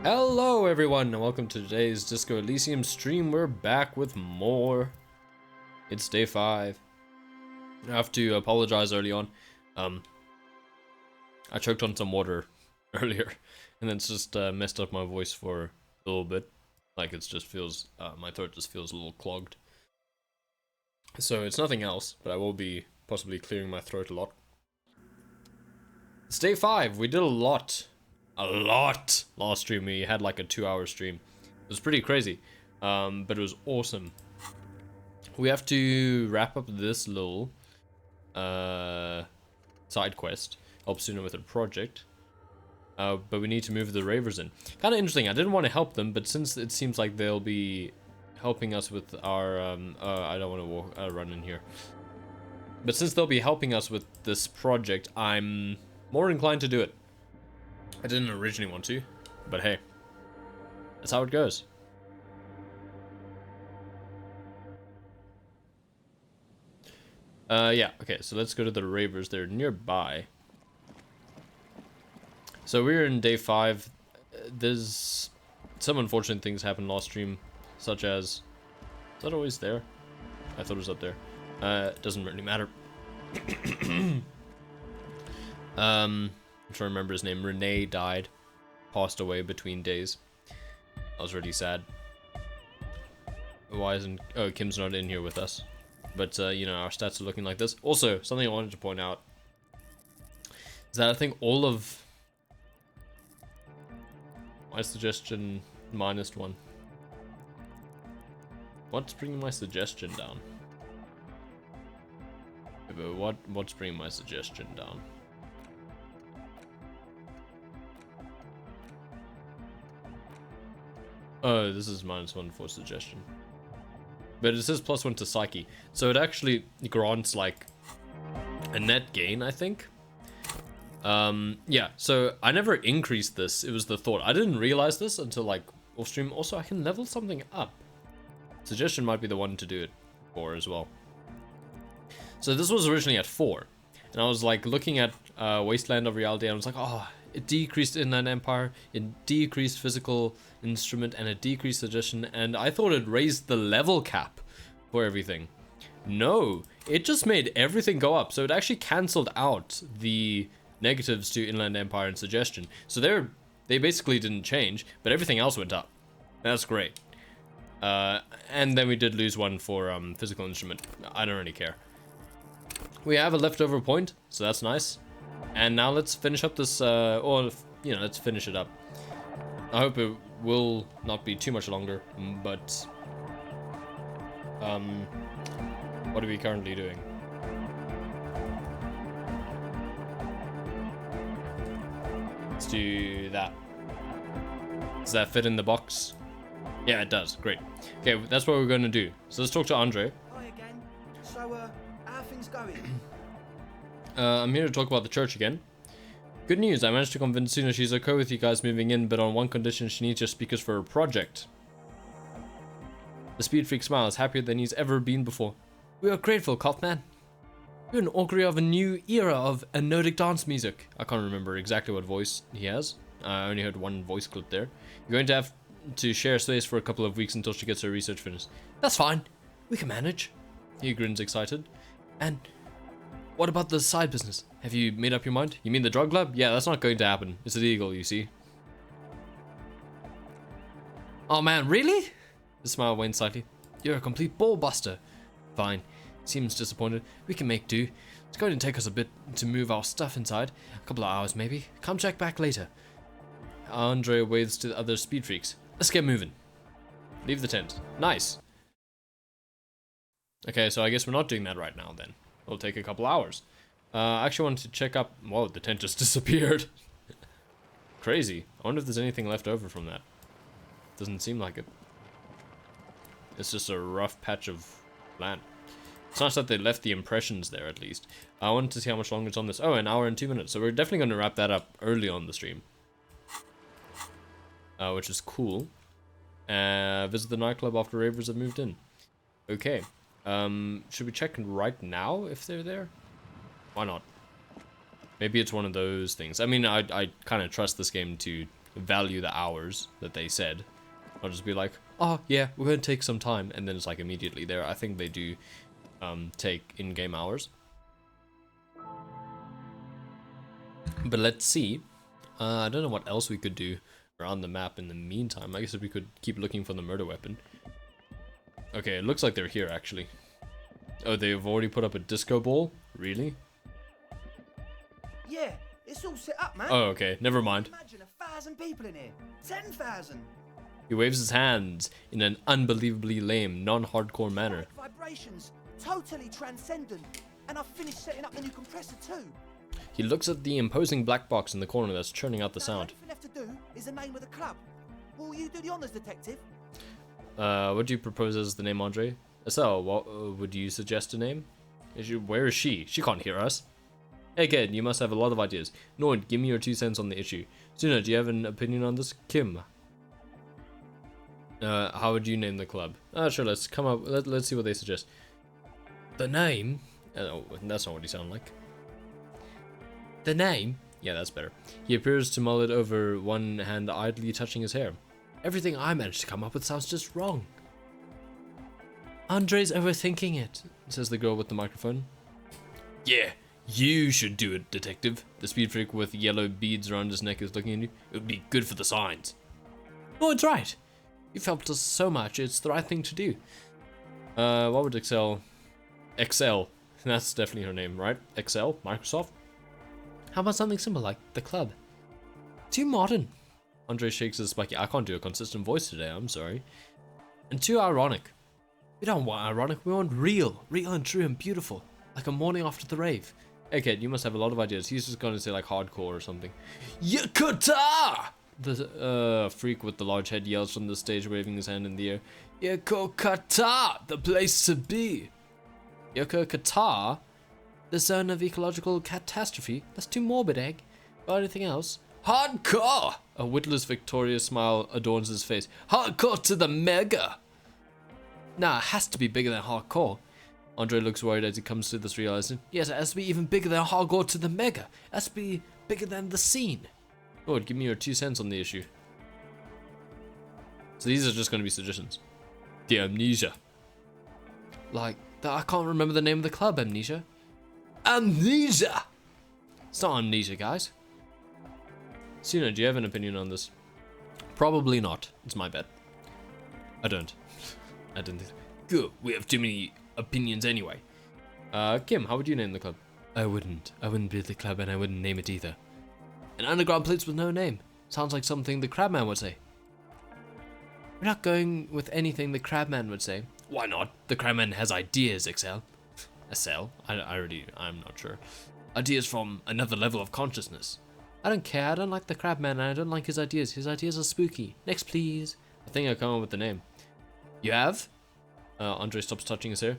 Hello everyone and welcome to today's Disco Elysium stream. We're back with more. It's day 5. I have to apologize early on. I choked on some water earlier and it's just messed up my voice for a little bit. Like it just feels, my throat just feels a little clogged. So it's nothing else, but I will be possibly clearing my throat a lot. It's day 5. We did a lot last stream. We had like a 2-hour stream. It was pretty crazy, but it was awesome. We have to wrap up this little side quest, help Suna with a project, but we need to move the ravers in. Kind of interesting. I didn't want to help them, but since it seems like they'll be helping us with our I don't want to run in here, but since they'll be helping us with this project, I'm more inclined to do it. I didn't originally want to, but hey, that's how it goes. Yeah, okay, so let's go to the ravers. They're nearby. So we're in day 5. There's some unfortunate things happened last stream, such as... Is that always there? I thought it was up there. It doesn't really matter. I'm trying to remember his name. Renee died. Passed away between days. I was really sad. Why isn't... Oh, Kim's not in here with us. But, you know, our stats are looking like this. Also, something I wanted to point out is that I think all of my suggestion -1. What's bringing my suggestion down? Okay, but what's bringing my suggestion down? Oh, this is -1 for suggestion. But it says +1 to psyche. So it actually grants like a net gain, I think. Yeah, so I never increased this. It was the thought. I didn't realize this until like off stream. Also, I can level something up. Suggestion might be the one to do it for as well. So this was originally at 4. And I was like looking at Wasteland of Reality and I was like, oh, it decreased Inland Empire, it decreased Physical Instrument, and it decreased Suggestion, and I thought it raised the level cap for everything. No, it just made everything go up, so it actually cancelled out the negatives to Inland Empire and Suggestion. So they basically didn't change, but everything else went up. That's great. And then we did lose one for Physical Instrument. I don't really care. We have a leftover point, so that's nice. And now let's finish up this, or, you know, let's finish it up. I hope it will not be too much longer, but, what are we currently doing? Let's do that. Does that fit in the box? Yeah, it does. Great. Okay, that's what we're going to do. So let's talk to Andre. Hi again. So, how are things going? I'm here to talk about the church again. Good news, I managed to convince Suna she's okay with you guys moving in, but on one condition: she needs your speakers for her project. The Speed Freak smiles, happier than he's ever been before. We are grateful, Kaufman. You're an augury of a new era of anodic dance music. I can't remember exactly what voice he has. I only heard one voice clip there. You're going to have to share space for a couple of weeks until she gets her research finished. That's fine. We can manage. He grins excited. And what about the side business? Have you made up your mind? You mean the drug lab? Yeah, that's not going to happen. It's illegal, you see. Oh man, really? The smile waned slightly. You're a complete ballbuster. Fine. Seems disappointed. We can make do. It's going to take us a bit to move our stuff inside. A couple of hours, maybe. Come check back later. Andre waves to the other speed freaks. Let's get moving. Leave the tent. Nice. Okay, so I guess we're not doing that right now then. It'll take a couple hours. I actually wanted to check up... Whoa, the tent just disappeared. Crazy. I wonder if there's anything left over from that. Doesn't seem like it. It's just a rough patch of land. It's nice that they left the impressions there, at least. I wanted to see how much longer it's on this. Oh, an hour and 2 minutes. So we're definitely going to wrap that up early on the stream. Which is cool. Visit the nightclub after ravers have moved in. Okay. Should we check right now if they're there? Why not? Maybe it's one of those things. I mean, I kind of trust this game to value the hours that they said. I'll just be like, oh yeah, we're going to take some time, and then it's like immediately there. I think they do take in-game hours. But let's see. I don't know what else we could do around the map in the meantime. I guess we could keep looking for the murder weapon. Okay, it looks like they're here actually. Oh, they've already put up a disco ball? Really? Yeah, it's all set up, man. Oh, okay, never mind. Imagine 1,000 people in here. 10,000. He waves his hands in an unbelievably lame, non-hardcore manner. Vibrations, totally transcendent. And I've finished setting up the new compressor too. He looks at the imposing black box in the corner that's churning out the Now, sound. The only thing left to do is the name of the club. Will you do the honours, detective? What do you propose as the name, Andre? So, what would you suggest a name? Where is she? She can't hear us. Again, you must have a lot of ideas. Nord, give me your 2 cents on the issue. Suna, do you have an opinion on this? Kim? How would you name the club? Sure, let's come up. Let's see what they suggest. The name? Oh, that's not what he sounded like. The name? Yeah, that's better. He appears to mull it over, one hand idly touching his hair. Everything I managed to come up with sounds just wrong. Andre's overthinking it, says the girl with the microphone. Yeah, you should do it, detective. The speed freak with yellow beads around his neck is looking at you. It would be good for the signs. Oh, it's right. You've helped us so much, it's the right thing to do. What would Excel? That's definitely her name, right? Excel? Microsoft? How about something simple like the club? Too modern. Andre shakes his spiky. I can't do a consistent voice today, I'm sorry. And too ironic. We don't want ironic, we want real. Real and true and beautiful. Like a morning after the rave. Hey kid, you must have a lot of ideas. He's just gonna say like hardcore or something. Yakuta! The freak with the large head yells from the stage, waving his hand in the air. Yakuta! The place to be! Yakuta? The zone of ecological catastrophe? That's too morbid, Egg. Got anything else? Hardcore! A witless victorious smile adorns his face. Hardcore to the mega! Nah, it has to be bigger than hardcore. Andre looks worried as he comes to this realization. Yes, it has to be even bigger than hardcore to the mega. It has to be bigger than the scene. Lord, give me your 2 cents on the issue. So these are just going to be suggestions. The Amnesia. Like, I can't remember the name of the club, Amnesia. Amnesia! It's not Amnesia, guys. Suna, do you have an opinion on this? Probably not. It's my bet. I don't. I didn't think. Good. We have too many opinions anyway. Kim, how would you name the club? I wouldn't. I wouldn't build the club and I wouldn't name it either. An underground place with no name. Sounds like something the Crabman would say. We're not going with anything the Crabman would say. Why not? The Crabman has ideas, Excel. Excel? I'm not sure. Ideas from another level of consciousness. I don't care. I don't like the Crabman and I don't like his ideas. His ideas are spooky. Next, please. I think I come up with the name. You have? Andre stops touching his hair.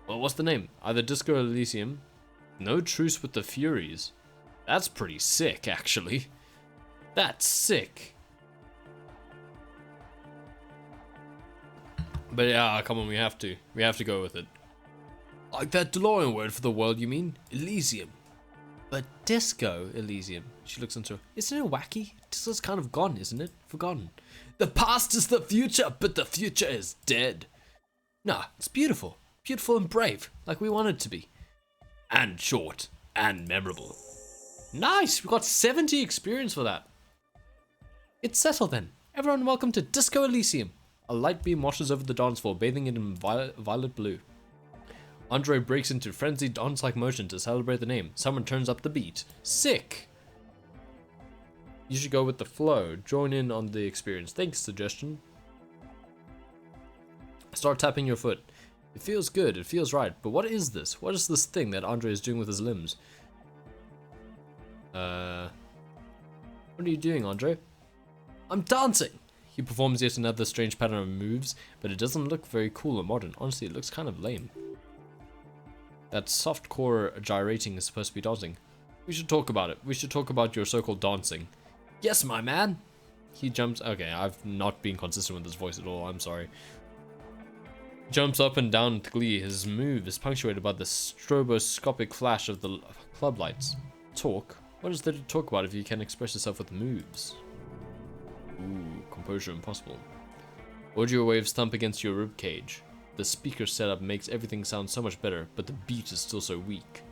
Well, what's the name? Either Disco Elysium. No Truce with the Furies. That's pretty sick, actually. That's sick. But yeah, come on, we have to. We have to go with it. Like that DeLorean word for the world, you mean? Elysium. But Disco Elysium. She looks into her. Isn't it wacky? Disco's kind of gone, isn't it? Forgotten. The past is the future, but the future is dead. Nah, it's beautiful. Beautiful and brave, like we want it to be. And short. And memorable. Nice! We got 70 experience for that. It's settled then. Everyone welcome to Disco Elysium. A light beam washes over the dance floor, bathing it in violet blue. Andre breaks into frenzied dance-like motion to celebrate the name. Someone turns up the beat. Sick! You should go with the flow. Join in on the experience. Thanks, suggestion. Start tapping your foot. It feels good, it feels right, but what is this? What is this thing that Andre is doing with his limbs? What are you doing, Andre? I'm dancing! He performs yet another strange pattern of moves, but it doesn't look very cool or modern. Honestly, it looks kind of lame. That softcore gyrating is supposed to be dancing. We should talk about it. We should talk about your so-called dancing. Yes, my man! He jumps... Okay, I've not been consistent with his voice at all, I'm sorry. Jumps up and down with glee. His move is punctuated by the stroboscopic flash of the club lights. Talk? What is there to talk about if you can express yourself with moves? Ooh, composure impossible. Audio waves thump against your rib cage. The speaker setup makes everything sound so much better, but the beat is still so weak.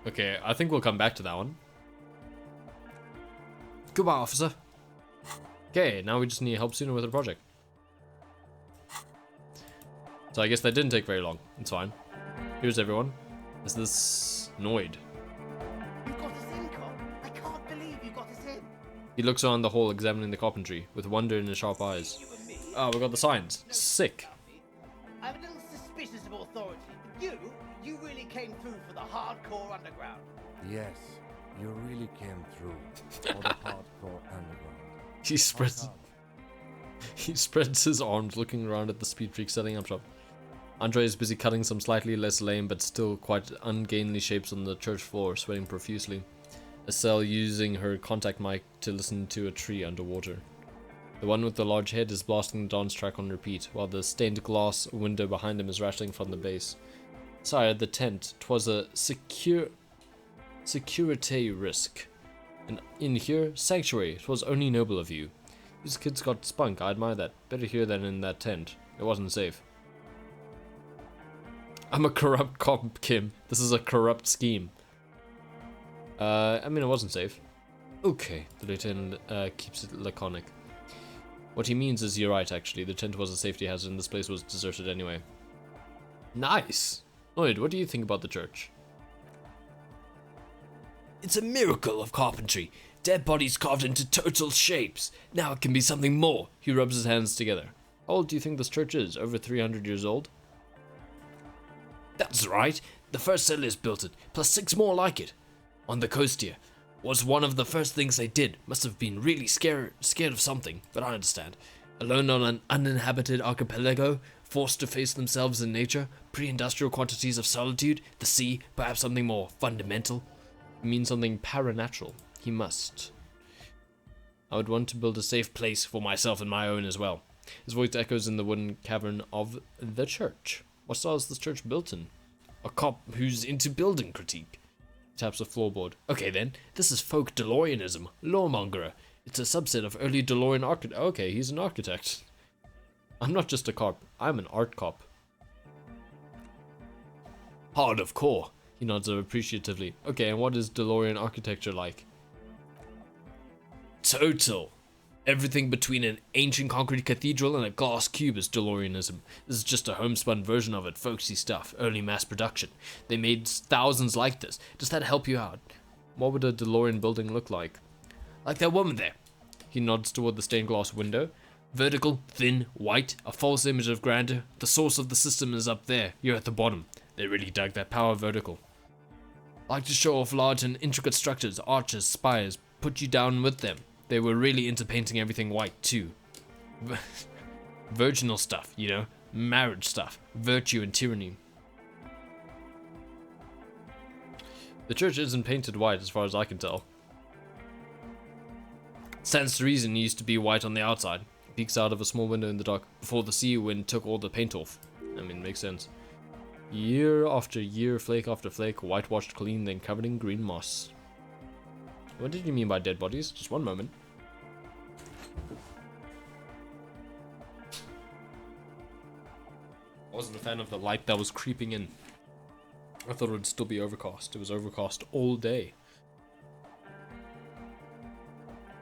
Okay, I think we'll come back to that one. Goodbye, officer. Okay, now we just need help sooner with the project. So I guess that didn't take very long. It's fine. Here's everyone. Is this Noid? You got us in, Cop. I can't believe you got us in. He looks around the hall examining the carpentry, with wonder in his sharp eyes. You and me. Oh, we got the signs. Sick. I'm a little suspicious of authority. You really came through for the hardcore underground. Yes, you really came through for the hardcore underground. He spreads his arms, looking around at the speed freak setting up shop. Andre is busy cutting some slightly less lame but still quite ungainly shapes on the church floor, sweating profusely. Estelle using her contact mic to listen to a tree underwater. The one with the large head is blasting the dance track on repeat, while the stained glass window behind him is rattling from the base. Sire, the tent, 'twas a security risk. And in here, sanctuary, 'twas only noble of you. These kids got spunk, I admire that. Better here than in that tent. It wasn't safe. I'm a corrupt cop, Kim. This is a corrupt scheme. I mean, it wasn't safe. Okay, the lieutenant keeps it laconic. What he means is you're right, actually. The tent was a safety hazard and this place was deserted anyway. Nice! Lloyd, what do you think about the church? It's a miracle of carpentry. Dead bodies carved into total shapes. Now it can be something more. He rubs his hands together. How old do you think this church is? Over 300 years old? That's right. The first settlers built it, plus 6 more like it. On the coast here. Was one of the first things they did. Must have been really scared of something, but I understand. Alone on an uninhabited archipelago, forced to face themselves in nature, pre-industrial quantities of solitude, the sea, perhaps something more fundamental. It means something paranatural. He must. I would want to build a safe place for myself and my own as well. His voice echoes in the wooden cavern of the church. What style is this church built in? A cop who's into building critique. Taps a floorboard. Okay then, this is folk DeLoreanism. Lawmongerer. It's a subset of early DeLorean architect. Okay, he's an architect. I'm not just a cop. I'm an art cop. Hard of core. He nods appreciatively. Okay, and what is DeLorean architecture like? Total. Everything between an ancient concrete cathedral and a glass cube is DeLoreanism. This is just a homespun version of it, folksy stuff, early mass production. They made thousands like this. Does that help you out? What would a DeLorean building look like? Like that woman there. He nods toward the stained glass window. Vertical, thin, white, a false image of grandeur. The source of the system is up there, you're at the bottom. They really dug that power vertical. Like to show off large and intricate structures, arches, spires, put you down with them. They were really into painting everything white, too. Virginal stuff, you know? Marriage stuff. Virtue and tyranny. The church isn't painted white as far as I can tell. Stands to reason it used to be white on the outside. Peeks out of a small window in the dark before the sea wind took all the paint off. I mean, makes sense. Year after year, flake after flake, whitewashed clean, then covered in green moss. What did you mean by dead bodies? Just one moment. I wasn't a fan of the light that was creeping in. I thought it would still be overcast. It was overcast all day.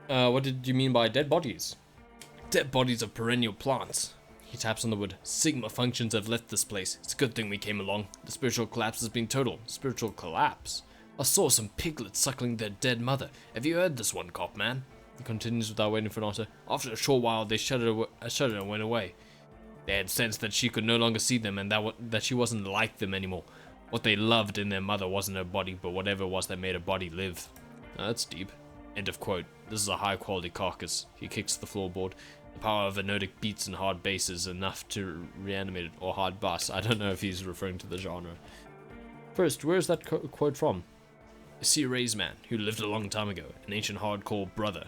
What did you mean by dead bodies? Dead bodies of perennial plants. He taps on the wood. Sigma functions have left this place. It's a good thing we came along. The spiritual collapse has been total. Spiritual collapse? I saw some piglets suckling their dead mother. Have you heard this one, cop man? He continues without waiting for an answer. After a short while, they shuddered and went away. They had sensed that she could no longer see them and that she wasn't like them anymore. What they loved in their mother wasn't her body, but whatever it was that made her body live. Now, that's deep. End of quote. This is a high-quality carcass. He kicks the floorboard. The power of anodic beats and hard bass is enough to reanimate it, or hard bass. I don't know if he's referring to the genre. First, where's that quote from? A Sea Ray's man who lived a long time ago, an ancient hardcore brother.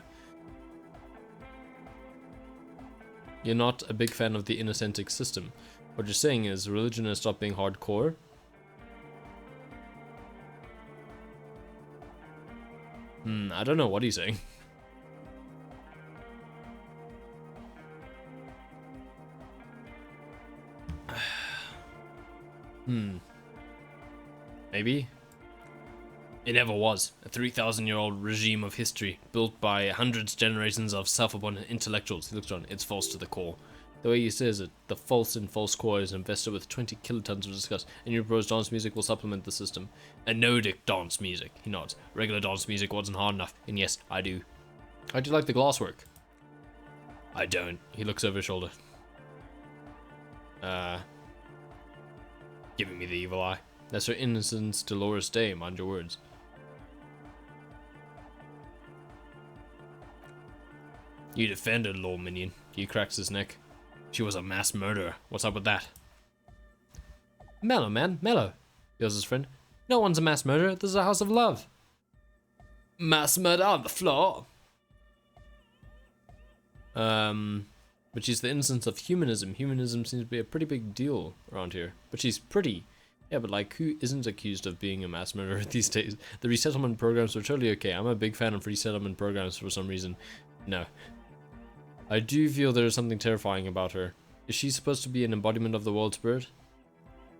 You're not a big fan of the innocentic system. What you're saying is religion has stopped being hardcore? I don't know what he's saying. Maybe? It never was. A 3,000-year-old regime of history, built by hundreds generations of self-abundant intellectuals. He looks on, it's false to the core. The way he says it, the false in false core is invested with 20 kilotons of disgust, and your proposed dance music will supplement the system. Anodic dance music, he nods. Regular dance music wasn't hard enough, and yes, I do. I do like the glasswork. I don't. He looks over his shoulder. Giving me the evil eye. That's her innocence, Dolores Day, mind your words. You defended Lord Minion. He cracks his neck. She was a mass murderer. What's up with that? Mellow, man, mellow, yells his friend. No one's a mass murderer. This is a house of love. Mass murder on the floor. But she's the innocence of humanism. Humanism seems to be a pretty big deal around here. But she's pretty. Yeah, but like, who isn't accused of being a mass murderer these days? The resettlement programs were totally okay. I'm a big fan of resettlement programs for some reason. No. I do feel there is something terrifying about her. Is she supposed to be an embodiment of the world spirit?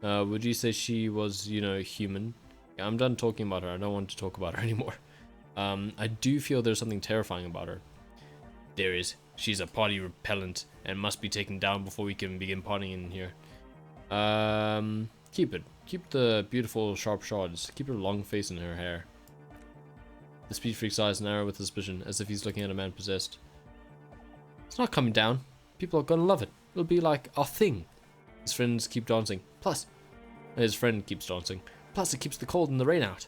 Would you say she was, you know, human? Yeah, I'm done talking about her. I don't want to talk about her anymore. I do feel there's something terrifying about her. There is. She's a party repellent and must be taken down before we can begin partying in here. Keep it. Keep the beautiful sharp shards. Keep her long face in her hair. The speed freak's eyes narrow with suspicion, as if he's looking at a man possessed. It's not coming down. People are gonna love it. It'll be like our thing. His friends keep dancing. Plus, his friend keeps dancing. Plus, it keeps the cold and the rain out.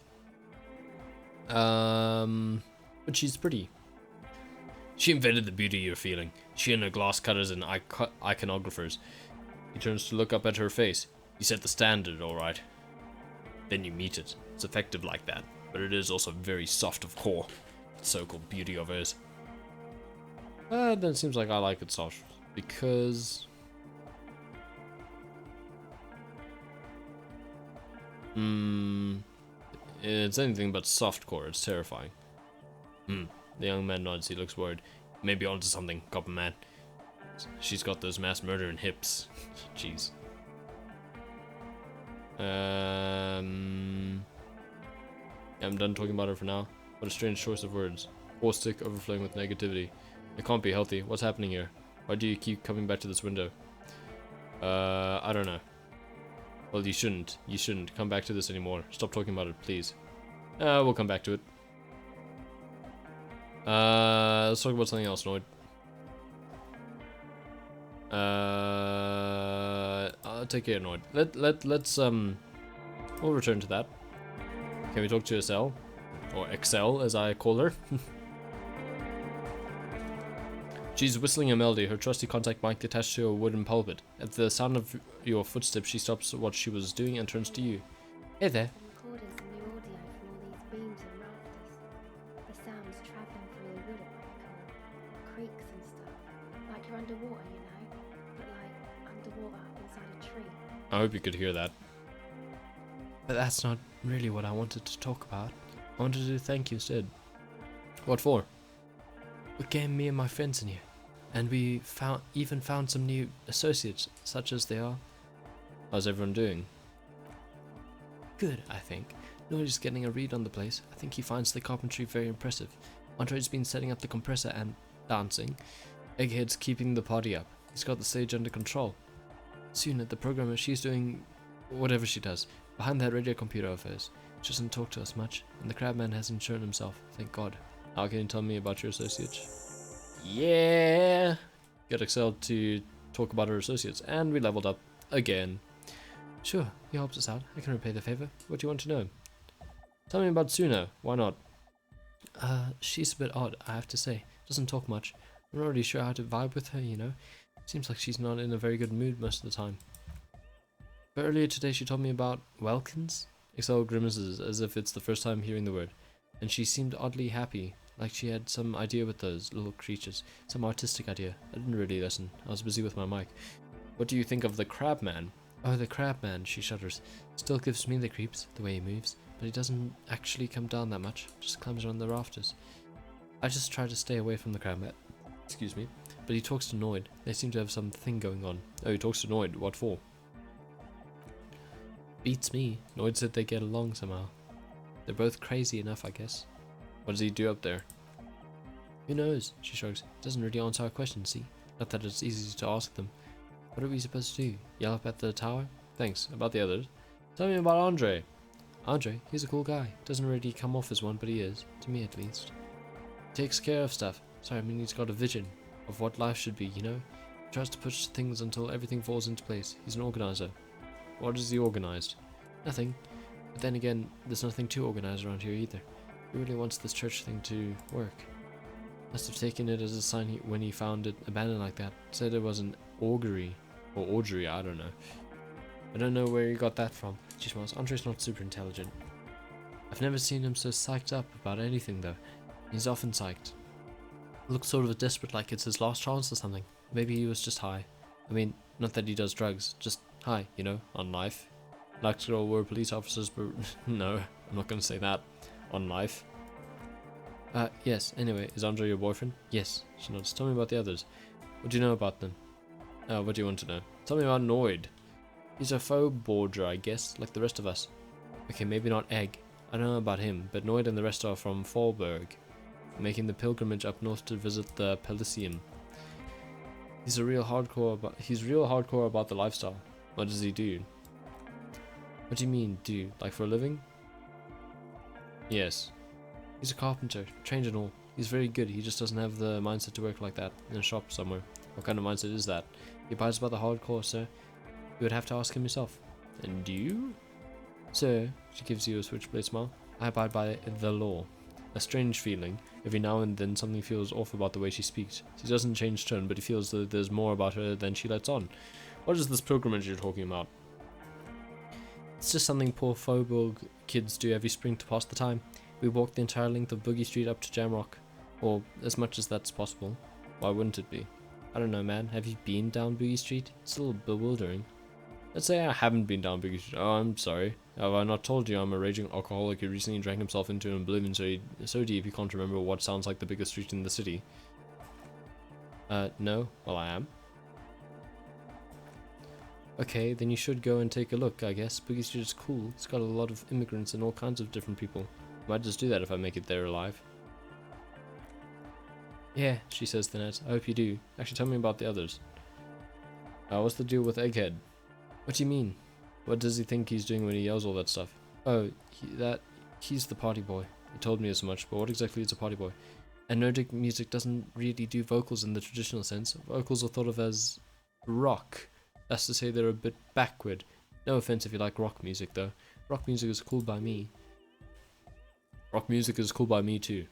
But she's pretty. She invented the beauty you're feeling. She and her glass cutters and iconographers. He turns to look up at her face. You set the standard, alright. Then you meet it. It's effective like that, but it is also very soft of core. The so-called beauty of hers. Then it seems like I like it soft, because... it's anything but soft core, it's terrifying. The young man nods, he looks worried. Maybe onto something, copper man. She's got those mass murdering hips. Jeez. I'm done talking about her for now. What a strange choice of words. Caustic, overflowing with negativity. It can't be healthy. What's happening here? Why do you keep coming back to this window? I don't know. Well, you shouldn't. You shouldn't come back to this anymore. Stop talking about it, please. We'll come back to it. Let's talk about something else, Noid. I'll take care, Noid. Let's we'll return to that. Can we talk to Excel? Or Excel, as I call her. She's whistling a melody, her trusty contact mic attached to a wooden pulpit. At the sound of your footsteps, she stops what she was doing and turns to you. Hey there. Recorders and the audio from all these beams and rafters. The sounds travelling through the wood are pretty cool. Creaks and stuff. Like you're underwater, you know? But like underwater inside a tree. I hope you could hear that. But that's not really what I wanted to talk about. I wanted to thank you instead. What for? We came, me and my friends in here, and we even found some new associates, such as they are. How's everyone doing? Good, I think. Nobody's getting a read on the place. I think he finds the carpentry very impressive. Andre's been setting up the compressor and dancing. Egghead's keeping the party up. He's got the stage under control. Suna, the programmer, she's doing whatever she does. Behind that radio computer of hers. She doesn't talk to us much, and the crabman hasn't shown himself, thank God. How can you tell me about your associates? Yeah! Get Excel to talk about our associates, and we leveled up again. Sure, he helps us out. I can repay the favor. What do you want to know? Tell me about Suna. Why not? She's a bit odd, I have to say. Doesn't talk much. I'm not really sure how to vibe with her, you know. Seems like she's not in a very good mood most of the time. But earlier today she told me about Welkins. Excel grimaces as if it's the first time hearing the word. And she seemed oddly happy. Like she had some idea with those little creatures. Some artistic idea. I didn't really listen. I was busy with my mic. What do you think of the crabman? Oh, the crabman, she shudders. Still gives me the creeps, the way he moves. but he doesn't actually come down that much. Just climbs around the rafters. I just try to stay away from the crowd. Excuse me. But he talks to Noid. They seem to have something going on. Oh, he talks to Noid. What for? Beats me. Noid said they get along somehow. They're both crazy enough, I guess. What does he do up there? Who knows? She shrugs. Doesn't really answer our questions, see? Not that it's easy to ask them. What are we supposed to do? Yell up at the tower? Thanks. About the others? Tell me about Andre. Andre? He's a cool guy. Doesn't really come off as one, but he is. To me, at least. He takes care of stuff. Sorry, I mean he's got a vision of what life should be, you know? He tries to push things until everything falls into place. He's an organizer. What is he organized? Nothing. But then again, there's nothing to organize around here either. He really wants this church thing to work. Must have taken it as a sign when he found it abandoned like that. Said it was an augury. Or orgery, I don't know. I don't know where he got that from. She smiles. Andre's not super intelligent. I've never seen him so psyched up about anything though. He's often psyched. Looks sort of desperate, like it's his last chance or something. Maybe he was just high. I mean, not that he does drugs, just high, you know, on life. Likes to were police officers, but no, I'm not gonna say that. On life. Yes, anyway, is Andre your boyfriend? Yes, she nods. Tell me about the others. What do you know about them? What do you want to know? Tell me about Noid. He's a faux border, I guess, like the rest of us. Okay, maybe not Egg. I don't know about him, but Noid and the rest are from Fallberg, making the pilgrimage up north to visit the Elysium. He's real hardcore about the lifestyle. What does he do? What do you mean, do? Like for a living? Yes. He's a carpenter, trained and all. He's very good, he just doesn't have the mindset to work like that, in a shop somewhere. What kind of mindset is that? He abides by the hardcore, sir. You would have to ask him yourself. And you? Sir, she gives you a switchblade smile. I abide by the law. A strange feeling. Every now and then something feels off about the way she speaks. She doesn't change tone, but he feels that there's more about her than she lets on. What is this pilgrimage you're talking about? It's just something poor Faubourg kids do every spring to pass the time. We walk the entire length of Boogie Street up to Jamrock. Or as much as that's possible. Why wouldn't it be? I don't know, man. Have you been down Boogie Street? It's a little bewildering. Let's say I haven't been down Boogie Street. Oh, I'm sorry. Have I not told you I'm a raging alcoholic who recently drank himself into an oblivion so deep he can't remember what sounds like the biggest street in the city? No. Well, I am. Okay, then you should go and take a look, I guess. Boogie Street is cool. It's got a lot of immigrants and all kinds of different people. Might just do that if I make it there alive. Yeah, she says to Ned. I hope you do. Actually, tell me about the others. What's the deal with Egghead? What do you mean? What does he think he's doing when he yells all that stuff? Oh, he's the party boy. He told me as much, but what exactly is a party boy? And Nordic music doesn't really do vocals in the traditional sense. Vocals are thought of as rock. That's to say they're a bit backward. No offense if you like rock music though. Rock music is cool by me. Rock music is cool by me too.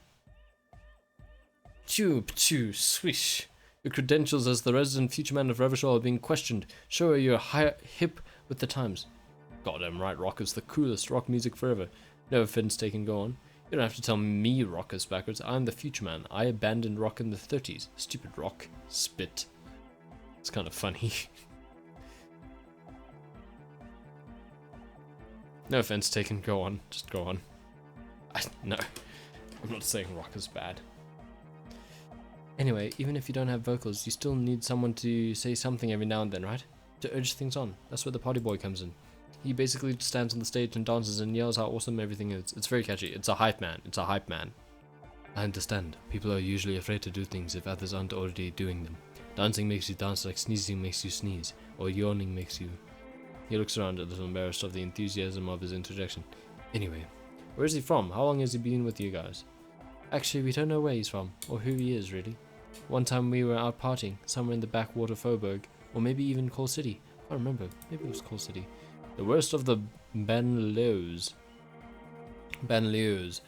Choo, swish. Your credentials as the resident future man of Revachol are being questioned. Show her you're hip with the times. Goddamn right, rock is the coolest. Rock music forever. No offense taken, go on. You don't have to tell me rock is backwards. I'm the future man. I abandoned rock in the 30s. Stupid rock. Spit. It's kind of funny. No offense taken, go on. Just go on. No. I'm not saying rock is bad. Anyway, even if you don't have vocals, you still need someone to say something every now and then, right? To urge things on. That's where the party boy comes in. He basically stands on the stage and dances and yells how awesome everything is. It's very catchy. It's a hype man. It's a hype man. I understand. People are usually afraid to do things if others aren't already doing them. Dancing makes you dance like sneezing makes you sneeze. Or yawning makes you... He looks around a little embarrassed of the enthusiasm of his interjection. Anyway, where is he from? How long has he been with you guys? Actually, we don't know where he's from, or who he is, really. One time we were out partying, somewhere in the backwater Faubourg, or maybe even Coal City. I can't remember. Maybe it was Coal City. The worst of the Banlieues. Banlieues.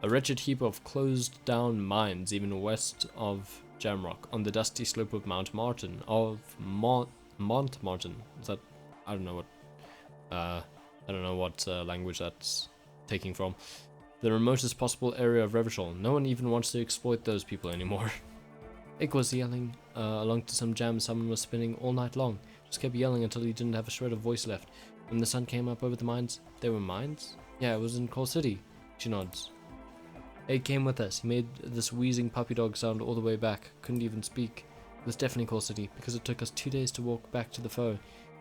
A wretched heap of closed-down mines even west of Jamrock, on the dusty slope of Mount Martin. Montmartin. Is that... I don't know what language that's taking from. The remotest possible area of Revachol. No one even wants to exploit those people anymore. Ig was yelling along to some jam someone was spinning all night long. Just kept yelling until he didn't have a shred of voice left. When the sun came up over the mines, there were mines? Yeah, it was in Coal City. She nods. Egg came with us. He made this wheezing puppy dog sound all the way back. Couldn't even speak. It was definitely Coal City, because it took us 2 days to walk back to the foe.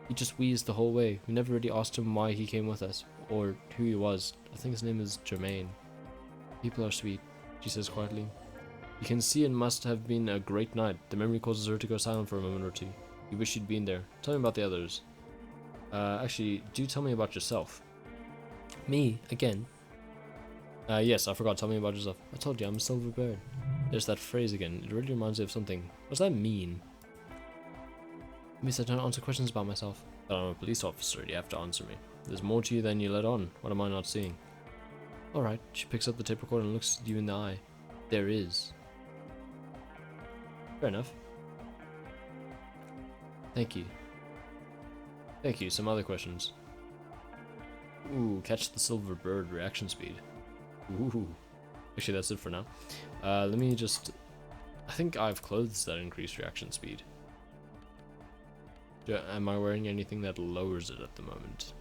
He just wheezed the whole way. We never really asked him why he came with us, or who he was. I think his name is Jermaine. People are sweet, she says quietly. You can see it must have been a great night. The memory causes her to go silent for a moment or two. You wish you'd been there. Tell me about the others. Actually, do tell me about yourself. Me? Again? Yes, I forgot. Tell me about yourself. I told you, I'm a silver bird. There's that phrase again. It really reminds me of something. What does that mean? It means I don't answer questions about myself. But I'm a police officer. You have to answer me. There's more to you than you let on. What am I not seeing? Alright. She picks up the tape recorder and looks you in the eye. There is. Fair enough. Thank you. Thank you. Some other questions. Ooh, catch the silver bird reaction speed. Ooh. Actually, that's it for now. Let me just... I think I have clothes that increase reaction speed. Am I wearing anything that lowers it at the moment?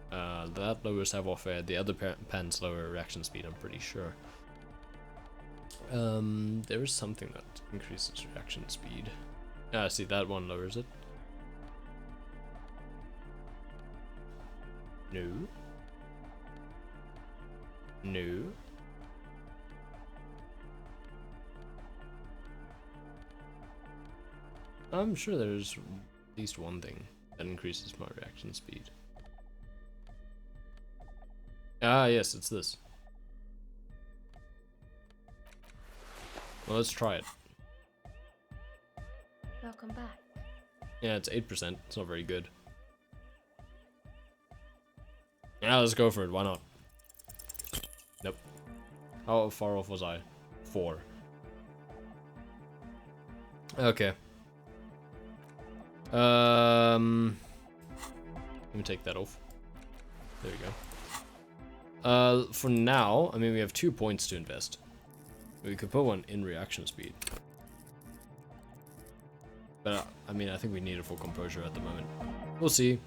That lowers have-off air. The other pants lower reaction speed, I'm pretty sure. There is something that increases reaction speed. See, that one lowers it. No. No. I'm sure there's at least one thing that increases my reaction speed. Ah, yes, it's this. Well, let's try it. Welcome back. Yeah, it's 8%. It's not very good. Yeah, let's go for it. Why not? Nope. How far off was I? 4. Okay. Let me take that off. There you go. For now, I mean, we have 2 points to invest. We could put one in reaction speed. But, I mean, I think we need it for composure at the moment. We'll see.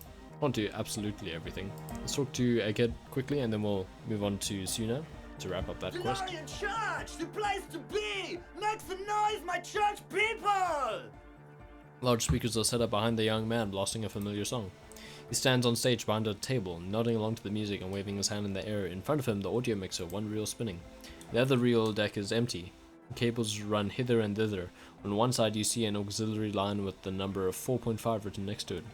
On to absolutely everything. Let's talk to Egghead quickly, and then we'll move on to Suna to wrap up that quest. Lion Church, the place to be! Make some noise, my church people! Large speakers are set up behind the young man, blasting a familiar song. He stands on stage behind a table, nodding along to the music and waving his hand in the air. In front of him, the audio mixer, one reel spinning. The other reel deck is empty. Cables run hither and thither. On one side, you see an auxiliary line with the number of 4.5 written next to it.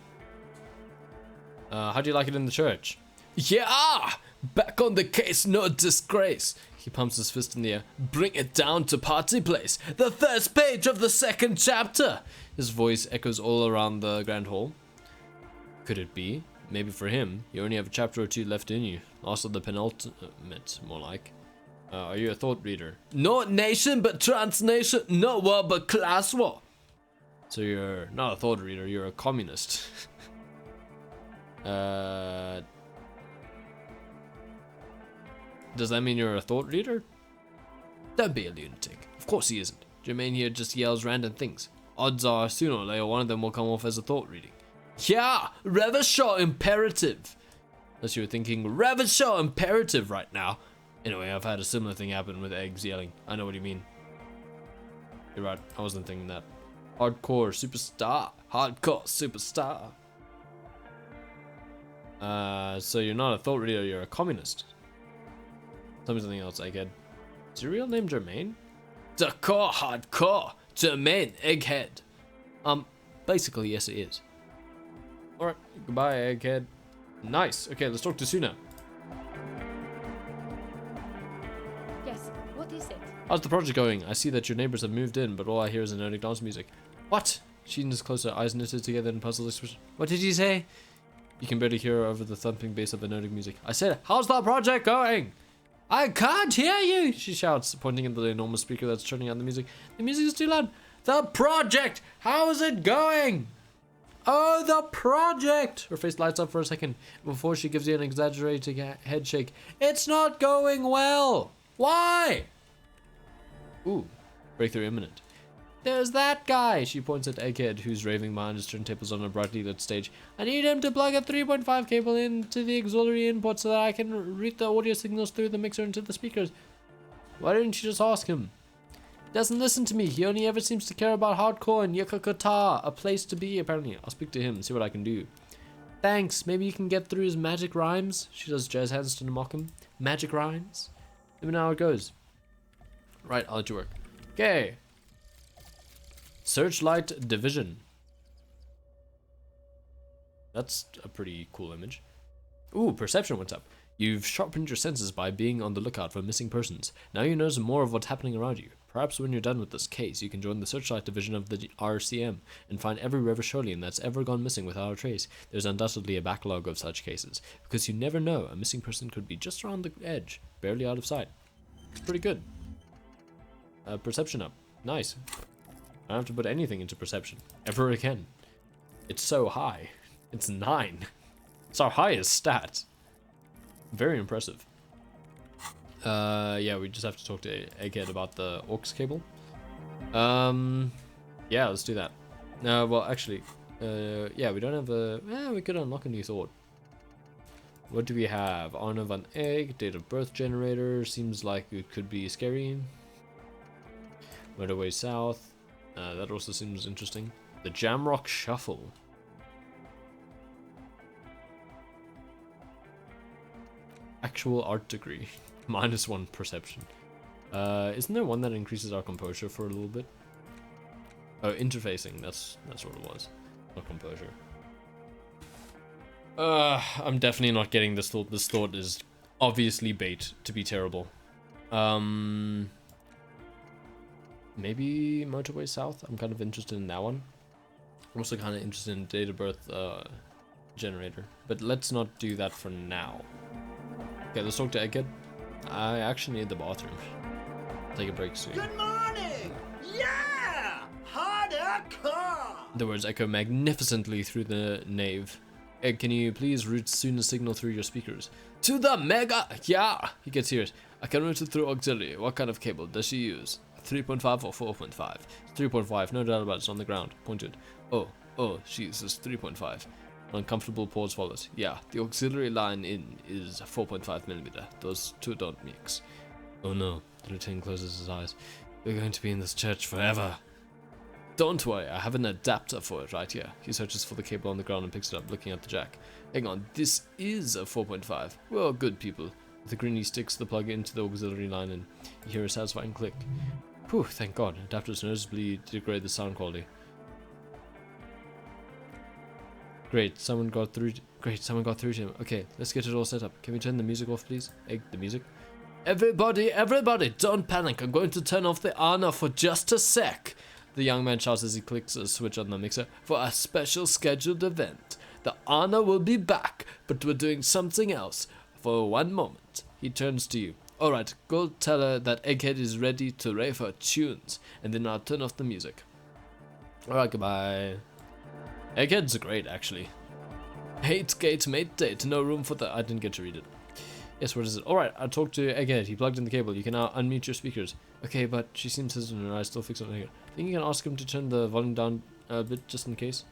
How do you like it in the church? Yeah! Back on the case, no disgrace! He pumps his fist in the air. Bring it down to party place! The first page of the 2nd chapter! His voice echoes all around the grand hall. Could it be? Maybe for him, you only have a chapter or 2 left in you. Also the penultimate, more like. Are you a thought reader? No nation but transnation, no war but class war! So you're not a thought reader, you're a communist. Does that mean you're a thought reader? Don't be a lunatic. Of course he isn't. Jermaine here just yells random things. Odds are sooner or later one of them will come off as a thought reading. Yeah, Revershaw imperative. Unless you were thinking Revershaw imperative right now. Anyway, I've had a similar thing happen with eggs yelling. I know what you mean. You're right, I wasn't thinking that. Hardcore superstar. Hardcore superstar. So you're not a thought reader, you're a communist. Tell me something else, Egghead. Is your real name Jermaine? The core hardcore Jermaine Egghead. Basically, yes it is. Alright, goodbye, Egghead. Nice. Okay, let's talk to Suna. Yes, what is it? How's the project going? I see that your neighbors have moved in, but all I hear is anodic dance music. What? She leans closer, eyes knitted together in puzzled expression. What did you say? You can barely hear her over the thumping bass of anodic music. I said, how's that project going? I can't hear you, she shouts, pointing at the enormous speaker that's turning out the music. The music is too loud. The project! How is it going? Oh, the project! Her face lights up for a second before she gives you an exaggerated head shake. It's not going well. Why? Ooh, breakthrough imminent. There's that guy! She points at Egghead, who's raving behind his turntables on a brightly lit stage. I need him to plug a 3.5 cable into the auxiliary input so that I can read the audio signals through the mixer into the speakers. Why didn't you just ask him? He doesn't listen to me. He only ever seems to care about hardcore and Yakakata, a place to be, apparently. I'll speak to him and see what I can do. Thanks. Maybe you can get through his magic rhymes? She does jazz hands to mock him. Magic rhymes? Let me know how it goes. Right, I'll let you work. Okay. Searchlight Division. That's a pretty cool image. Ooh, perception went up. You've sharpened your senses by being on the lookout for missing persons. Now you know some more of what's happening around you. Perhaps when you're done with this case, you can join the Searchlight Division of the RCM and find every Revisholian that's ever gone missing without a trace. There's undoubtedly a backlog of such cases, because you never know, a missing person could be just around the edge, barely out of sight. It's pretty good. Perception up. Nice. I don't have to put anything into perception, ever again. It's so high. It's 9. It's our highest stat. Very impressive. Yeah, we just have to talk to Egghead about the aux cable. Yeah, let's do that. Well, actually, yeah, we don't have a... Yeah, we could unlock a new thought. What do we have? Honor of an egg, date of birth generator. Seems like it could be scary. Motorway south. That also seems interesting. The Jamrock Shuffle. Actual art degree. -1 perception. Isn't there one that increases our composure for a little bit? Oh, interfacing. That's what it was. Not composure. I'm definitely not getting this thought. This thought is obviously bait to be terrible. Maybe Motorway South? I'm kind of interested in that one. I'm also kind of interested in date of birth generator. But let's not do that for now. Okay, let's talk to Egghead. I actually need the bathroom. Take a break soon. Good morning! Yeah! Hardcore! The words echo magnificently through the nave. Egg, can you please route soon a signal through your speakers? To the mega! Yeah! He gets here. I can route it through auxiliary. What kind of cable does she use? 3.5 or 4.5? 3.5, no doubt about it. It's on the ground. Pointed. Oh, she uses 3.5. Uncomfortable pause follows. Yeah, the auxiliary line in is 4.5mm. Those two don't mix. Oh no, the lieutenant closes his eyes. We're going to be in this church forever. Don't worry, I have an adapter for it right here. He searches for the cable on the ground and picks it up, looking at the jack. Hang on, this is a 4.5. Well, good people. The greenie sticks the plug into the auxiliary line and you hear a satisfying click. Whew, thank God. Adapters noticeably degrade the sound quality. Great, someone got through to him. Okay, let's get it all set up. Can we turn the music off, please? Egg, the music. Everybody, don't panic. I'm going to turn off the honor for just a sec. The young man shouts as he clicks a switch on the mixer. For a special scheduled event. The honor will be back, but we're doing something else. For one moment. He turns to you. Alright, go tell her that Egghead is ready to rave her tunes, and then I'll turn off the music. Alright, goodbye. Egghead's great, actually. Hate gate, mate date, no room for the... I didn't get to read it. Yes, what is it? Alright, I talked to Egghead. He plugged in the cable. You can now unmute your speakers. Okay, but she seems hesitant and I still fix it on Egghead. Think you can ask him to turn the volume down a bit, just in case?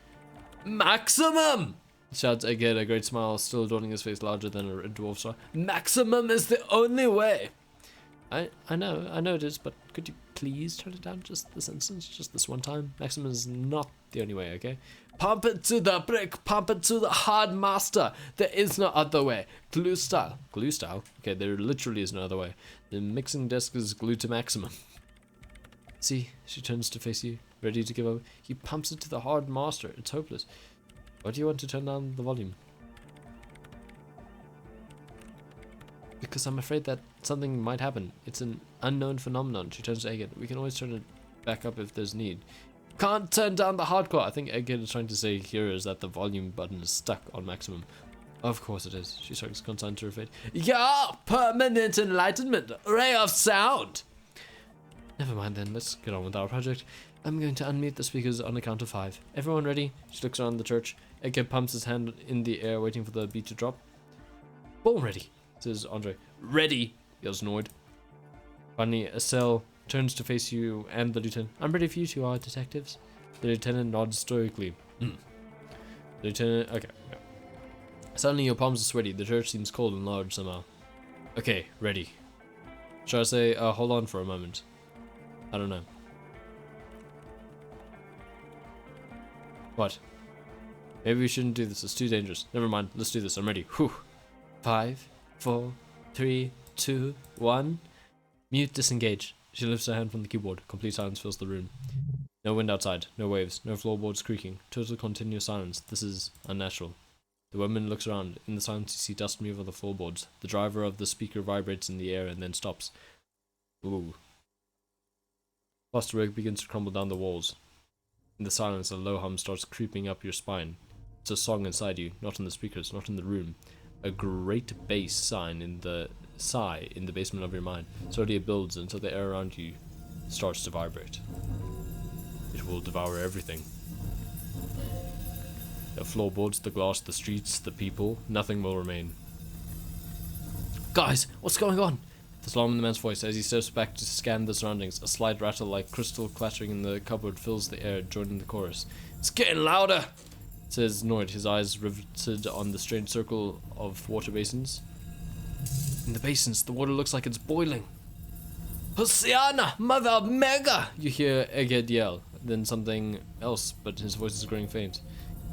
Maximum! Shouts Egghead, a great smile still adorning his face larger than a dwarf star. Maximum is the only way! I know it is, but could you please turn it down just this instance, just this one time? Maximum is not the only way, okay? Pump it to the brick, pump it to the hard master. There is no other way. Glue style. Glue style? Okay, there literally is no other way. The mixing desk is glued to maximum. See, she turns to face you, ready to give up. He pumps it to the hard master. It's hopeless. Why do you want to turn down the volume? Because I'm afraid that something might happen. It's an unknown phenomenon. She turns to Egghead. We can always turn it back up if there's need. Can't turn down the hardcore. I think Egghead is trying to say here is that the volume button is stuck on maximum. Of course it is. She strikes concerned to her face. Yeah, permanent enlightenment. Ray of sound. Never mind then. Let's get on with our project. I'm going to unmute the speakers on the count of 5. Everyone ready? She looks around the church. Egghead pumps his hand in the air, waiting for the beat to drop. Born ready, says Andre. Ready, yells Noid. Finally, Estelle turns to face you and the lieutenant. I'm ready for you two, are detectives. The lieutenant nods stoically. The lieutenant, okay. Yeah. Suddenly your palms are sweaty. The church seems cold and large somehow. Okay, ready. Shall I say, hold on for a moment? I don't know. What? Maybe we shouldn't do this. It's too dangerous. Never mind. Let's do this. I'm ready. Whew. 5, 4, 3, 2, 1. Mute, disengage. She lifts her hand from the keyboard. Complete silence fills the room. No wind outside. No waves. No floorboards creaking. Total continuous silence. This is unnatural. The woman looks around. In the silence you see dust move over the floorboards. The driver of the speaker vibrates in the air and then stops. Ooh. Plasterwork begins to crumble down the walls. In the silence, a low hum starts creeping up your spine. It's a song inside you, not in the speakers, not in the room. A great bass sigh in the basement of your mind. Slowly it builds until the air around you starts to vibrate. It will devour everything. The floorboards, the glass, the streets, the people, nothing will remain. Guys, what's going on? There's alarm in the man's voice as he steps back to scan the surroundings. A slight rattle like crystal clattering in the cupboard fills the air, joining the chorus. It's getting louder, says Nord, his eyes riveted on the strange circle of water basins. In the basins, the water looks like it's boiling. Hosiana, Mother of Mega! You hear Egghead yell, then something else, but his voice is growing faint.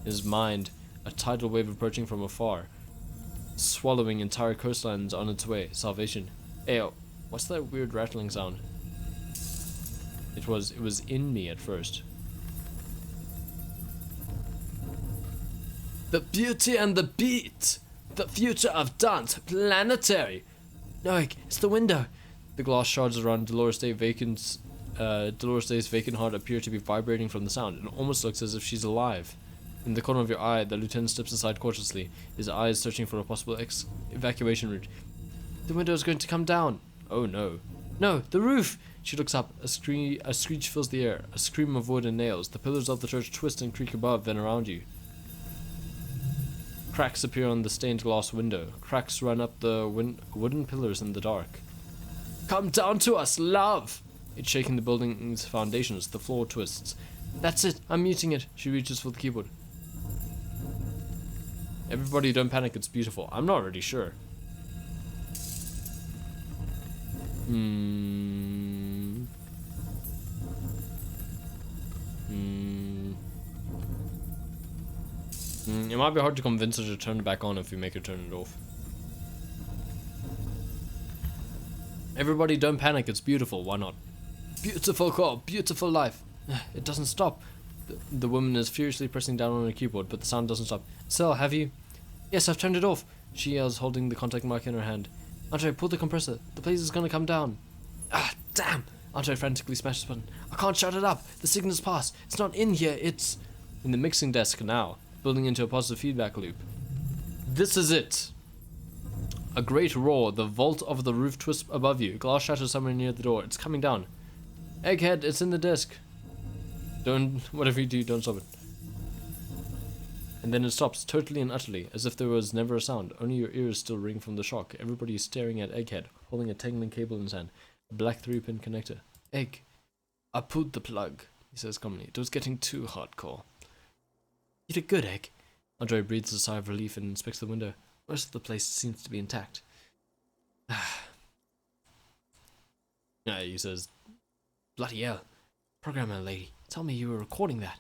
In his mind, a tidal wave approaching from afar, swallowing entire coastlines on its way. Salvation. Ayo, what's that weird rattling sound? It was in me at first. The beauty and the beat! The future of dance, planetary! No, it's the window! The glass shards around Dolores Day's vacant heart appear to be vibrating from the sound. It almost looks as if she's alive. In the corner of your eye, the lieutenant steps aside cautiously, his eyes searching for a possible evacuation route. The window is going to come down. Oh no. No, the roof! She looks up. A screech fills the air. A scream of wood and nails. The pillars of the church twist and creak above and around you. Cracks appear on the stained glass window. Cracks run up the wooden pillars in the dark. Come down to us, love! It's shaking the building's foundations. The floor twists. That's it. I'm muting it. She reaches for the keyboard. Everybody don't panic. It's beautiful. I'm not really sure. It might be hard to convince her to turn it back on if we make her turn it off. Everybody don't panic, it's beautiful, why not? Beautiful call, beautiful life. It doesn't stop. The woman is furiously pressing down on her keyboard, but the sound doesn't stop. Sel, have you? Yes, I've turned it off. She yells, holding the contact mark in her hand. Andre, pull the compressor. The place is gonna come down. Ah, damn! Andre frantically smashes the button. I can't shut it up. The signal's passed. It's not in here. It's in the mixing desk now, building into a positive feedback loop. This is it. A great roar. The vault of the roof twists above you. Glass shatters somewhere near the door. It's coming down. Egghead, it's in the desk. Whatever you do, don't stop it. And then it stops, totally and utterly, as if there was never a sound. Only your ears still ring from the shock. Everybody is staring at Egghead, holding a tangling cable in his hand. A black 3-pin connector. Egg, I pulled the plug, he says calmly. It was getting too hardcore. You did good, Egg. Andre breathes a sigh of relief and inspects the window. Most of the place seems to be intact. Yeah, he says, bloody hell. Programmer lady, tell me you were recording that.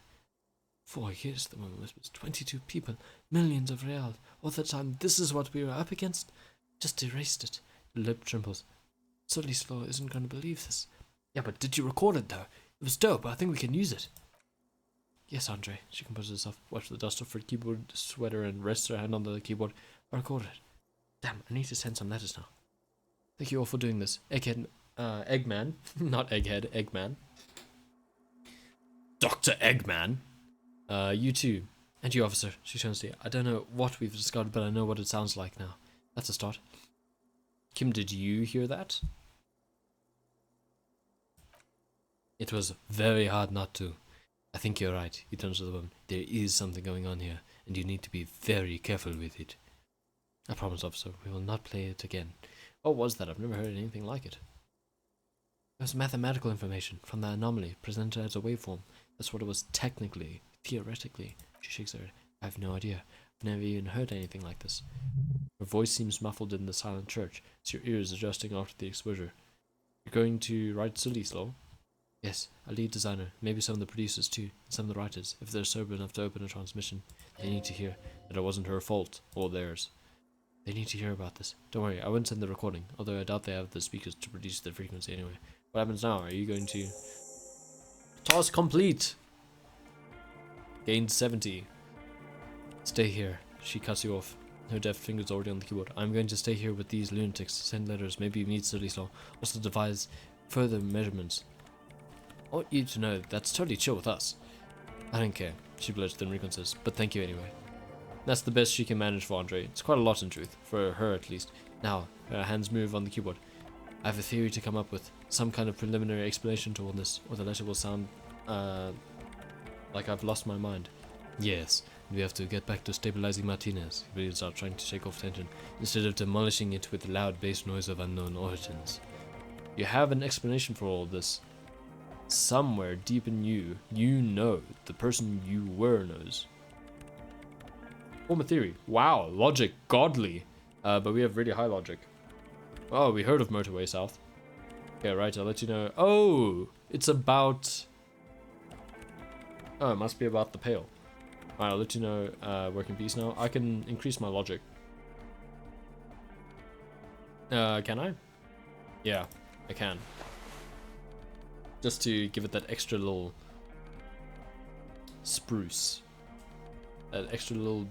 4 years, the woman whispers. 22 people, millions of reals. All the time, this is what we were up against. Just erased it. The lip trembles. Sully Slow isn't going to believe this. Yeah, but did you record it, though? It was dope. I think we can use it. Yes, Andre. She composes herself, wipes the dust off her keyboard sweater, and rests her hand on the keyboard. I recorded it. Damn, I need to send some letters now. Thank you all for doing this. Egghead, Eggman. Not Egghead, Eggman. Dr. Eggman. You too. And you, officer. She turns to you. I don't know what we've discovered, but I know what it sounds like now. That's a start. Kim, did you hear that? It was very hard not to. I think you're right. He turns to the woman. There is something going on here, and you need to be very careful with it. I promise, officer. We will not play it again. What was that? I've never heard anything like it. was mathematical information from the anomaly presented as a waveform. That's what it was technically, theoretically. She shakes her head. I have no idea. I've never even heard anything like this. Her voice seems muffled in the silent church, as your ears adjusting after the exposure. You're going to write silly slow? Yes, a lead designer, maybe some of the producers too, and some of the writers, if they're sober enough to open a transmission. They need to hear that it wasn't her fault, or theirs. They need to hear about this. Don't worry, I won't send the recording, although I doubt they have the speakers to produce the frequency anyway. What happens now? Are you going to... Task complete! Gained 70. Stay here. She cuts you off. Her deft fingers already on the keyboard. I'm going to stay here with these lunatics, send letters, maybe meet Silly-Slaw, also devise further measurements. I want you to know that's totally chill with us. I don't care, she blurts, then reconsiders, but thank you anyway. That's the best she can manage for Andre. It's quite a lot in truth, for her at least. Now, her hands move on the keyboard. I have a theory to come up with, some kind of preliminary explanation to all this, or the letter will sound, like I've lost my mind. Yes, we have to get back to stabilizing Martinez. We will start trying to shake off tension, instead of demolishing it with loud bass noise of unknown origins. You have an explanation for all this. Somewhere deep in you, you know. The person you were knows. Form a theory. Wow, logic, godly. But we have really high logic. Oh, we heard of Motorway South. Okay, right, I'll let you know. Oh, it's about... Oh, it must be about the Pale. Alright, I'll let you know, work in peace now. I can increase my logic. Can I? Yeah, I can. Just to give it that extra little spruce. That extra little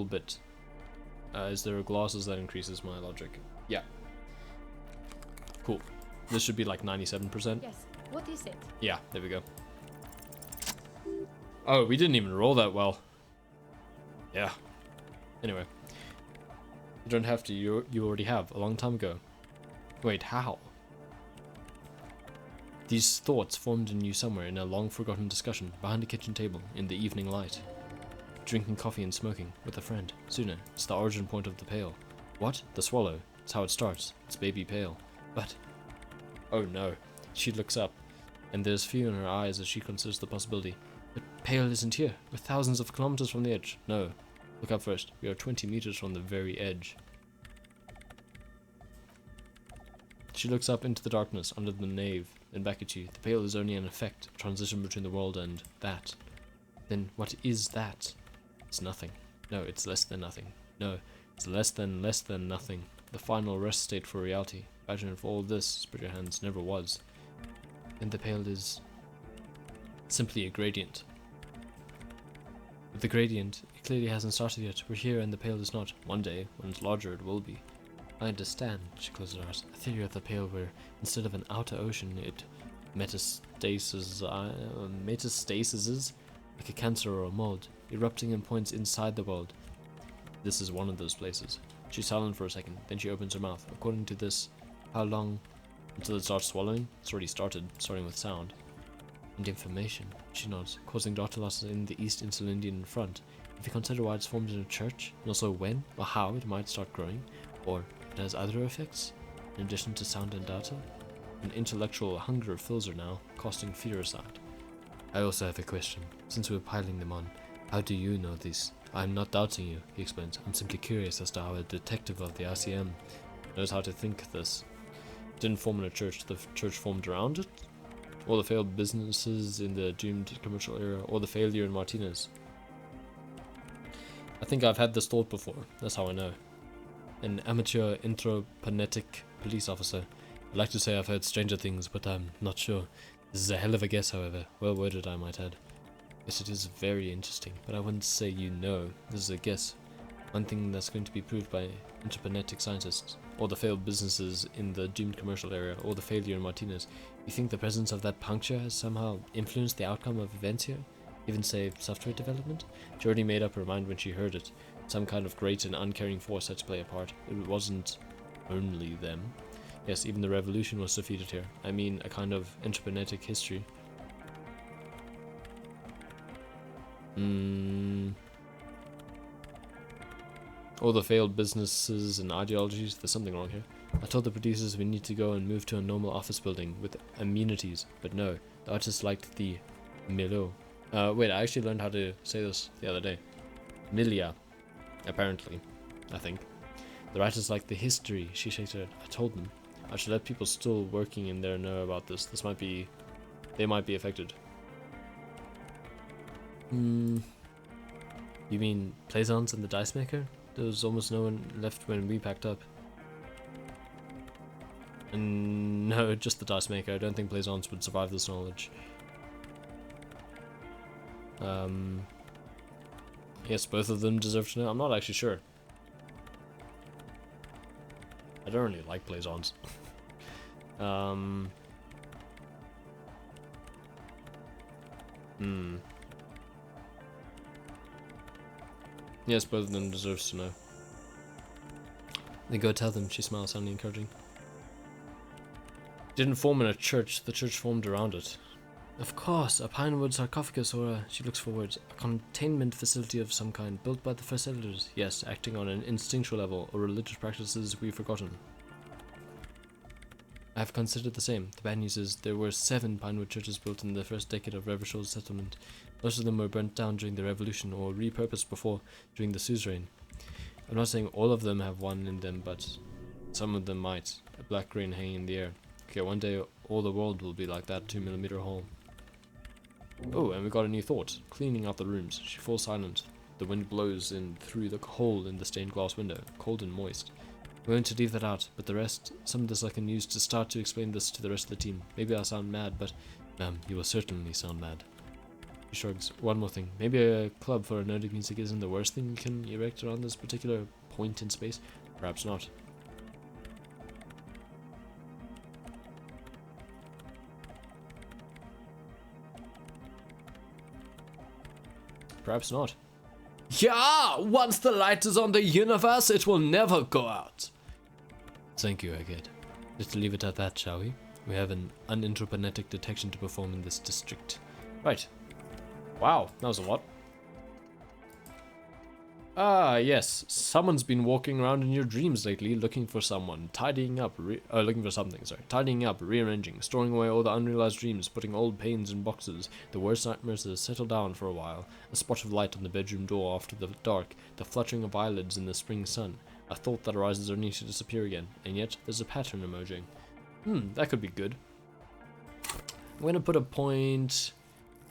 bit. Is there a glasses that increases my logic? Yeah. Cool. This should be like 97%. Yes. What is it? Yeah, there we go. Oh, we didn't even roll that well. Yeah. Anyway. You don't have to, you already have, a long time ago. Wait, how? These thoughts formed in you somewhere in a long-forgotten discussion behind a kitchen table in the evening light. Drinking coffee and smoking with a friend. Sooner, it's the origin point of the Pale. What? The swallow. It's how it starts. It's baby Pale. But... Oh no. She looks up, and there's fear in her eyes as she considers the possibility. But Pale isn't here. We're thousands of kilometers from the edge. No. Look up first. We are 20 meters from the very edge. She looks up into the darkness under the nave, then back at you. The Pale is only an effect, a transition between the world and that. Then what is that? It's nothing. No, it's less than nothing. No, it's less than nothing. The final rest state for reality. Imagine if all this, spread your hands, never was. Then the Pale is simply a gradient. With the gradient, it clearly hasn't started yet. We're here and the Pale is not. One day, when it's larger, it will be. I understand, she closes her eyes. A theory of the Pale where, instead of an outer ocean, it metastases, like a cancer or a mold, erupting in points inside the world. This is one of those places. She's silent for a second, then she opens her mouth. According to this, how long until it starts swallowing? It's already started, starting with sound. And information, she nods, causing data losses in the East Interlindian front. If you consider why it's formed in a church, and also when or how it might start growing, or it has other effects, in addition to sound and data, an intellectual hunger fills her now, casting fear aside. I also have a question. Since we're piling them on, how do you know this? I'm not doubting you, he explains. I'm simply curious as to how a detective of the RCM knows how to think this. It didn't form in a church, the church formed around it? Or the failed businesses in the doomed commercial era, or the failure in Martinez? I think I've had this thought before, that's how I know. An amateur anthroponetic police officer. I'd like to say I've heard stranger things, but I'm not sure. This is a hell of a guess, however. Well worded, I might add. Yes, it is very interesting, but I wouldn't say you know. This is a guess. One thing that's going to be proved by anthroponetic scientists, or the failed businesses in the doomed commercial area, or the failure in Martinez. You think the presence of that puncture has somehow influenced the outcome of events here? Even, say, software development? She already made up her mind when she heard it. Some kind of great and uncaring force had to play a part. It wasn't only them. Yes, even the revolution was defeated here. I mean, a kind of anthroponetic history. All the failed businesses and ideologies. There's something wrong here. I told the producers we need to go and move to a normal office building with amenities, but no, the artists liked the milieu. Wait, I actually learned how to say this the other day. Milia, apparently, I think. The writers liked the history, she shaded. I told them I should let people still working in there know about this. They might be affected. You mean Plaisance and the Dice Maker? There was almost no one left when we packed up. And no, just the Dice Maker. I don't think Plaisance would survive this knowledge. Yes, both of them deserve to know. I'm not actually sure. I don't really like Plaisance. Yes, both of them deserves to know. Then go tell them, she smiles, sounding encouraging. Didn't form in a church, the church formed around it. Of course, a pinewood sarcophagus or she looks forward, a containment facility of some kind, built by the first settlers. Yes, acting on an instinctual level, or religious practices we've forgotten. I have considered the same. The bad news is there were 7 pinewood churches built in the first decade of Revachul's settlement. Most of them were burnt down during the revolution or repurposed before during the suzerain. I'm not saying all of them have one in them, but some of them might. A black grain hanging in the air. Okay, one day all the world will be like that 2mm hole. Oh, and we got a new thought. Cleaning out the rooms. She falls silent. The wind blows in through the hole in the stained glass window, cold and moist. I'm going to leave that out, but the rest, some of this I can use to start to explain this to the rest of the team. Maybe I'll sound mad, but you will certainly sound mad. He shrugs. One more thing. Maybe a club for Nordic music isn't the worst thing you can erect around this particular point in space? Perhaps not. Perhaps not. Yeah! Once the light is on the universe, it will never go out! Thank you, Agate. Let's leave it at that, shall we? We have an uninterplanetic detection to perform in this district. Right. Wow, that was a lot. Ah, yes. Someone's been walking around in your dreams lately, looking for someone, tidying up, tidying up, rearranging, storing away all the unrealized dreams, putting old pains in boxes. The worst nightmares have settled down for a while. A spot of light on the bedroom door after the dark, the fluttering of eyelids in the spring sun. A thought that arises only to disappear again, and yet there's a pattern emerging. That could be good. I'm gonna put a point.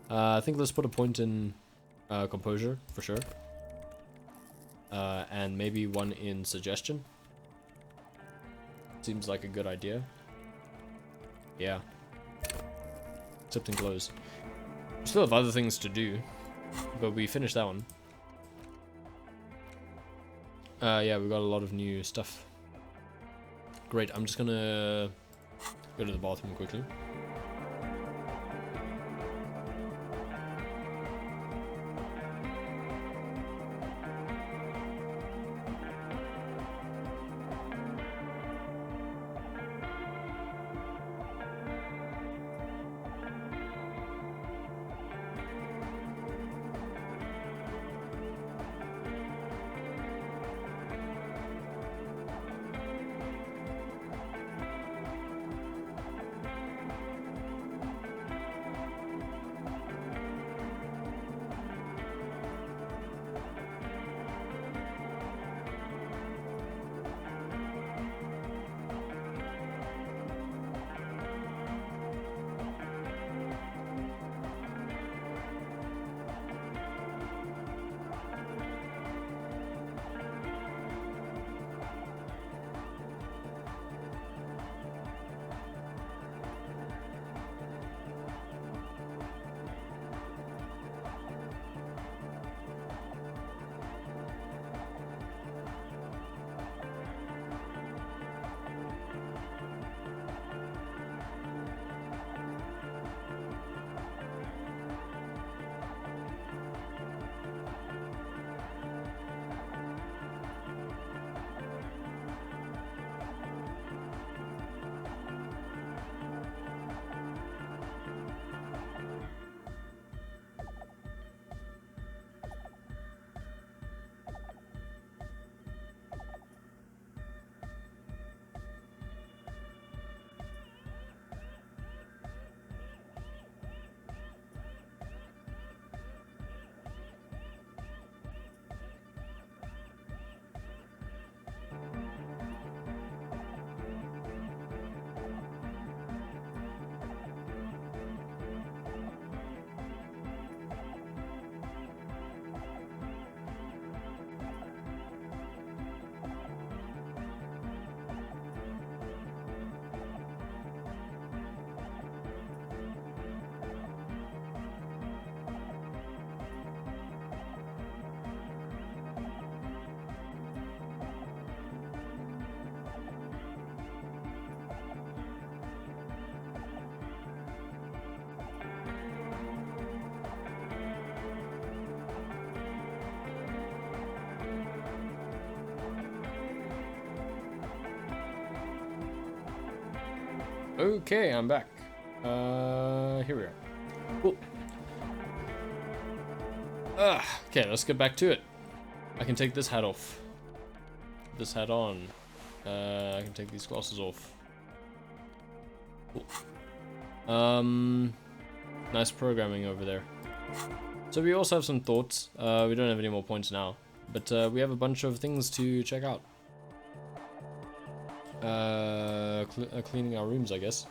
I think let's put a point in composure for sure. And maybe one in suggestion. Seems like a good idea. Yeah. Accepting close. We still have other things to do, but we finished that one. Yeah, we got a lot of new stuff. Great, I'm just gonna go to the bathroom quickly. Okay, I'm back. Here we are. Cool. Okay, let's get back to it. I can take this hat off. This hat on. I can take these glasses off. Cool. Nice programming over there. So we also have some thoughts. We don't have any more points now, but we have a bunch of things to check out. Cleaning our rooms, I guess.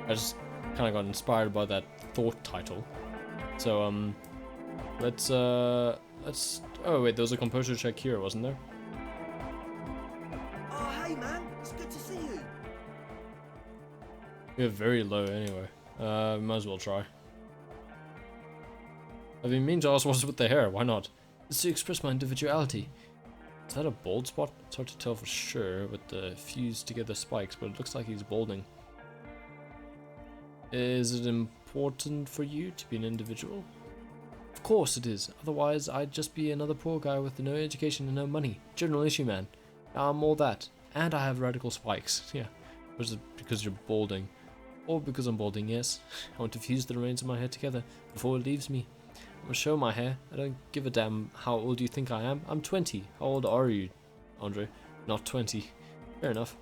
I just kind of got inspired by that thought title. So let's. Oh wait, there was a composure check here, wasn't there? Oh, hey man, it's good to see you. We're very low anyway. Might as well try. I've been meaning to ask what's with the hair, why not? It's to express my individuality. Is that a bald spot? It's hard to tell for sure with the fused together spikes, but it looks like he's balding. Is it important for you to be an individual? Of course it is, otherwise I'd just be another poor guy with no education and no money. General issue man. I'm all that. And I have radical spikes. Yeah. Was it because you're balding? Or because I'm balding, yes. I want to fuse the remains of my hair together before it leaves me. I'm gonna show my hair. I don't give a damn how old you think I am. I'm 20. How old are you, Andre? Not 20. Fair enough.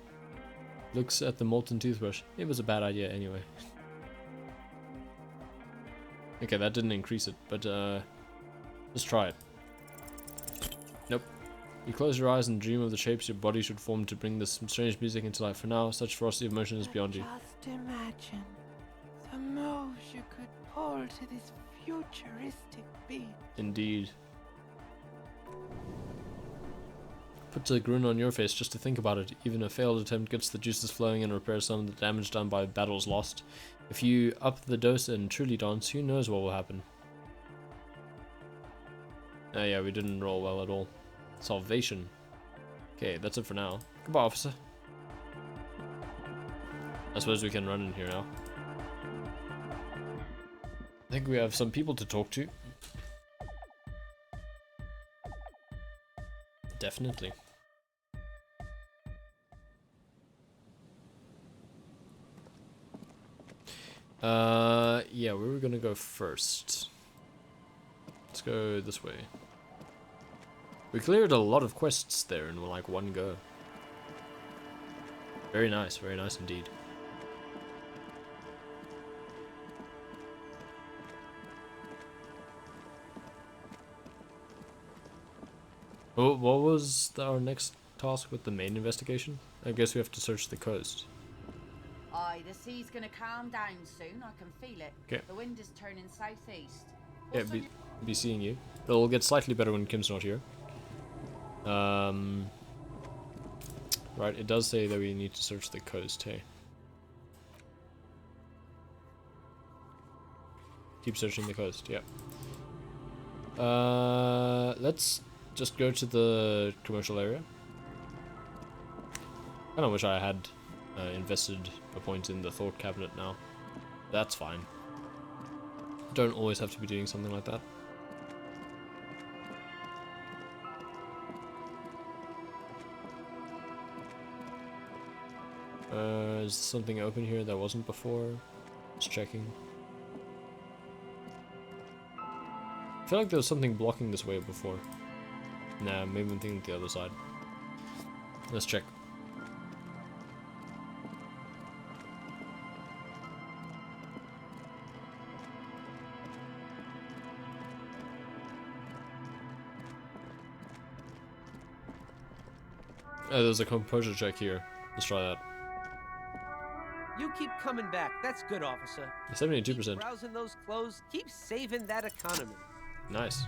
Looks at the molten toothbrush. It was a bad idea anyway. Okay, that didn't increase it, but let's try it. Nope. You close your eyes and dream of the shapes your body should form to bring this strange music into life. For now, such ferocity of motion is beyond you. Just imagine the moves you could pull to this futuristic beat. Indeed. Puts a grin on your face just to think about it. Even a failed attempt gets the juices flowing and repairs some of the damage done by battles lost. If you up the dose and truly dance, who knows what will happen. Oh yeah, we didn't roll well at all. Salvation. Okay, that's it for now. Goodbye, officer. I suppose we can run in here now. I think we have some people to talk to. Definitely. Yeah, where are we gonna go first? Let's go this way. We cleared a lot of quests there in like one go. Very nice indeed. Oh, what was our next task with the main investigation? I guess we have to search the coast. Aye, the sea's gonna calm down soon. I can feel it. Okay. The wind is turning southeast. Yeah, be seeing you. But it'll get slightly better when Kim's not here. Right, it does say that we need to search the coast, hey. Keep searching the coast, yeah. Let's just go to the commercial area. I kinda wish I had invested a point in the thought cabinet now. That's fine. Don't always have to be doing something like that. Is something open here that wasn't before? Just checking. I feel like there was something blocking this way before. Nah, maybe I'm thinking the other side. Let's check. Oh, there's a composure check here. Let's try that. You keep coming back. That's good, officer. 72%. Keep browsing those clothes. Keep saving that economy. Nice.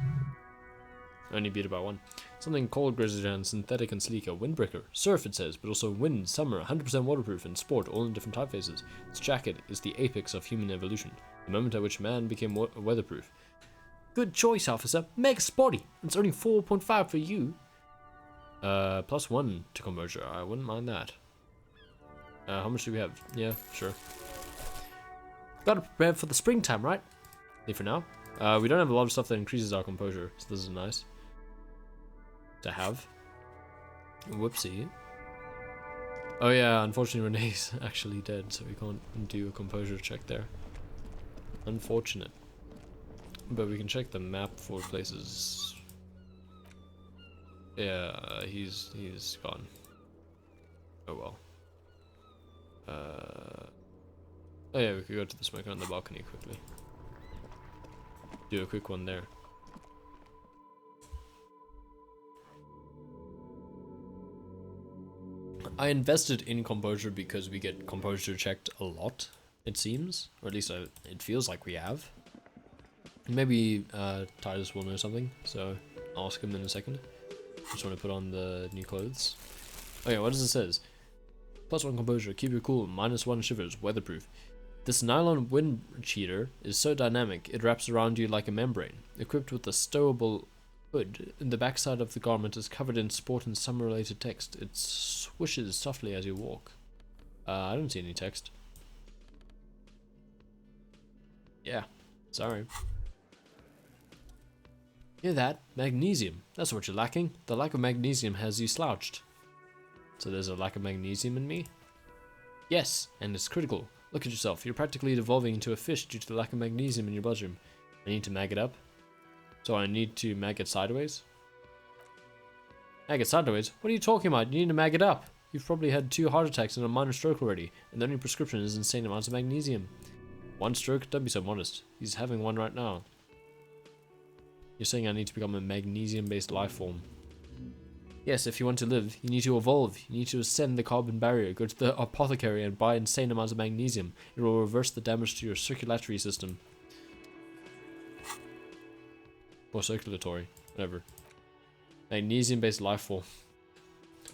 Only beat it by one. Something cold, grizzly and synthetic and sleek. A windbreaker. Surf, it says, but also wind, summer, 100% waterproof, and sport, all in different typefaces. This jacket is the apex of human evolution. The moment at which man became weatherproof. Good choice, officer. Mega sporty. It's only 4.5 for you. +1 to composure. I wouldn't mind that. How much do we have? Yeah, sure. Gotta prepare for the springtime, right? For now. We don't have a lot of stuff that increases our composure, so this is nice to have. Whoopsie. Oh yeah, unfortunately Renee's actually dead, so we can't do a composure check there. Unfortunate. But we can check the map for places. Yeah, he's gone. Oh well. Oh yeah, we could go to the smoker on the balcony quickly. Do a quick one there. I invested in composure because we get composure checked a lot, it seems. Or at least it feels like we have. Maybe Titus will know something, so I'll ask him in a second. Just want to put on the new clothes. Oh yeah, what does it says? +1 composure, keep your cool, -1 shivers, weatherproof. This nylon wind cheater is so dynamic, it wraps around you like a membrane. Equipped with a stowable hood, the backside of the garment is covered in sport and summer-related text. It swishes softly as you walk. I don't see any text. Yeah, sorry. Hear that? Magnesium. That's what you're lacking. The lack of magnesium has you slouched. So there's a lack of magnesium in me? Yes, and it's critical. Look at yourself. You're practically devolving into a fish due to the lack of magnesium in your bloodstream. I need to mag it up. So I need to mag it sideways? Mag it sideways? What are you talking about? You need to mag it up. You've probably had 2 heart attacks and a minor stroke already, and the only prescription is insane amounts of magnesium. 1 stroke? Don't be so modest. He's having one right now. You're saying I need to become a magnesium-based life form. Yes, if you want to live, you need to evolve. You need to ascend the carbon barrier, go to the apothecary and buy insane amounts of magnesium. It will reverse the damage to your circulatory system. Or circulatory, whatever. Magnesium-based life form.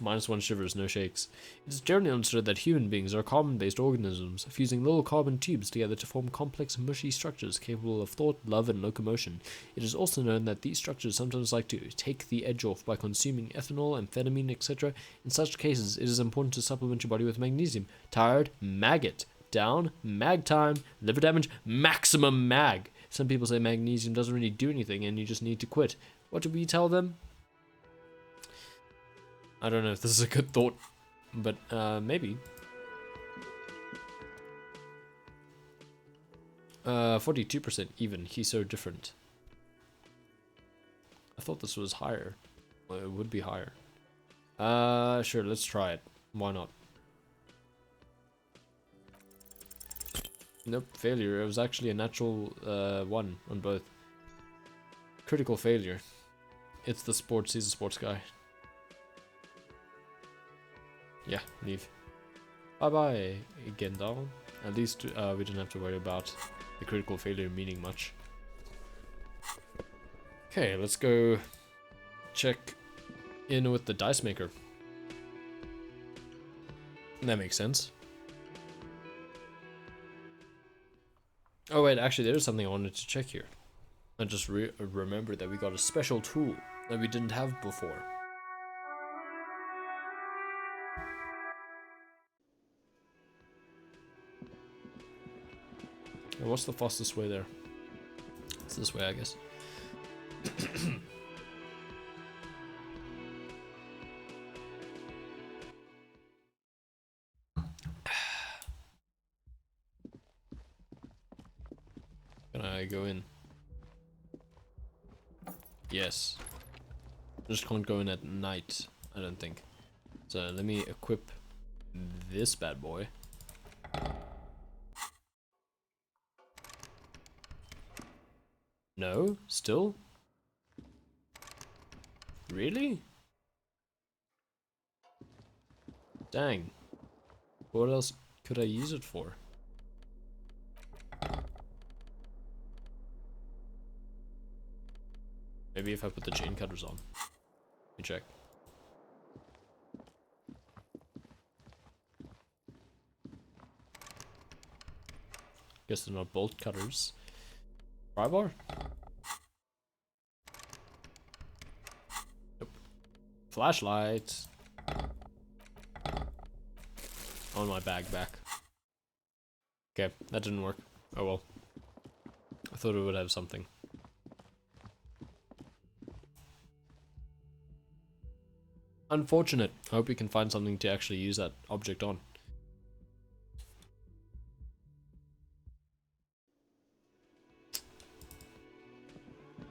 -1 shivers, no shakes. It is generally understood that human beings are carbon-based organisms, fusing little carbon tubes together to form complex, mushy structures capable of thought, love, and locomotion. It is also known that these structures sometimes like to take the edge off by consuming ethanol, amphetamine, etc. In such cases, it is important to supplement your body with magnesium. Tired? Mag it. Down? Mag time. Liver damage? Maximum mag. Some people say magnesium doesn't really do anything and you just need to quit. What do we tell them? I don't know if this is a good thought, but maybe. 42% even. He's so different. I thought this was higher. Well, it would be higher. Sure, let's try it. Why not? Nope, failure. It was actually a natural 1 on both. Critical failure. It's the sports. He's a sports guy. Yeah, leave. Bye-bye, Gendal. At least we don't have to worry about the critical failure meaning much. Okay, let's go check in with the dice maker. That makes sense. Oh wait, actually there is something I wanted to check here. I just remembered that we got a special tool that we didn't have before. And what's the fastest way there? It's this way, I guess. Can I go in? Yes. Just can't go in at night, I don't think. So let me equip this bad boy. No? Still? Really? Dang. What else could I use it for? Maybe if I put the chain cutters on. Let me check. Guess they're not bolt cutters. Pry bar? Nope. Flashlight. I want my bag back. Okay, that didn't work. Oh well. I thought it would have something. Unfortunate. I hope we can find something to actually use that object on.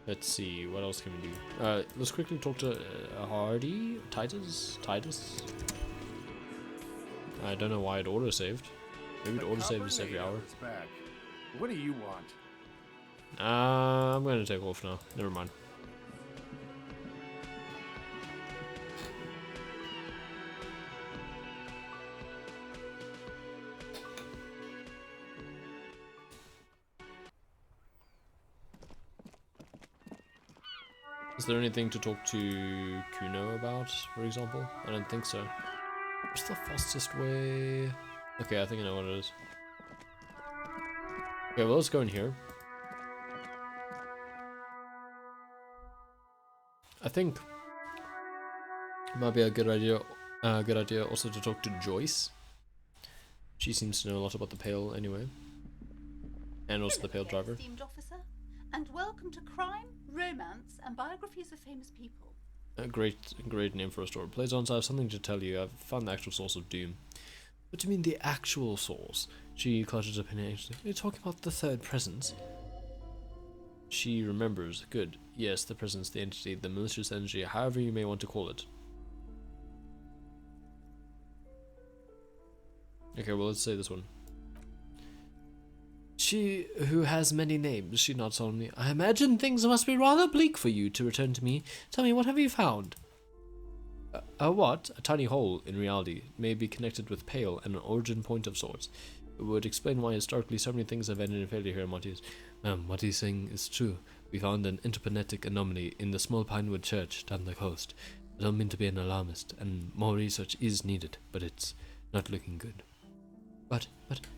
Let's see, what else can we do? Let's quickly talk to Hardy? Titus? I don't know why it auto-saved. Maybe it auto-saves us every hour. What do you want? I'm gonna take off now. Never mind. Is there anything to talk to Kuno about, for example? I don't think so. What's the fastest way? Okay, I think I know what it is. Okay, well, let's go in here. I think it might be a good idea. Also to talk to Joyce. She seems to know a lot about the Pale anyway, and also the Pale driver. Esteemed officer, and welcome to Crime, Romance, and Biographies of Famous People. A great name for a store. Plaisance, I have something to tell you. I've found the actual source of doom. What do you mean the actual source? She clutches up in anxiously. Are you talking about the third presence? She remembers. Good. Yes, the presence, the entity, the malicious energy, however you may want to call it. Okay, well, let's say this one. She who has many names, she nods solemnly. I imagine things must be rather bleak for you to return to me. Tell me, what have you found? A what? A tiny hole, in reality, may be connected with Pale and an origin point of sorts. It would explain why historically so many things have ended in failure here in Monty's. What he's saying is true. We found an interplanetic anomaly in the small Pinewood Church down the coast. I don't mean to be an alarmist, and more research is needed, but it's not looking good. But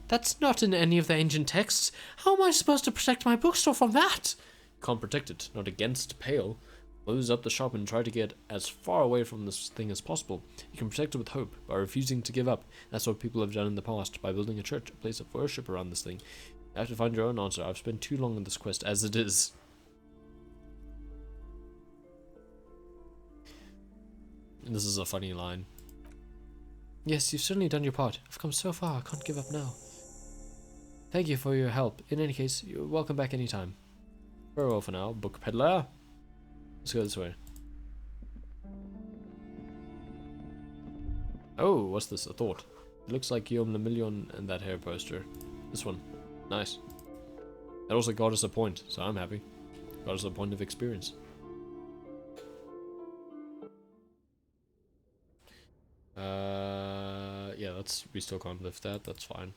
that's not in any of the ancient texts. How am I supposed to protect my bookstore from that? You can't protect it, not against Pale. Close up the shop and try to get as far away from this thing as possible. You can protect it with hope, by refusing to give up. That's what people have done in the past, by building a church, a place of worship around this thing. You have to find your own answer. I've spent too long on this quest as it is. And this is a funny line. Yes, you've certainly done your part. I've come so far, I can't give up now. Thank you for your help. In any case, you're welcome back anytime. Farewell for now, book peddler. Let's go this way. Oh, what's this? A thought. It looks like Guillaume Lemillion and that hair poster. This one. Nice. That also got us a point, so I'm happy. Got us a point of experience. Yeah, we still can't lift that, that's fine.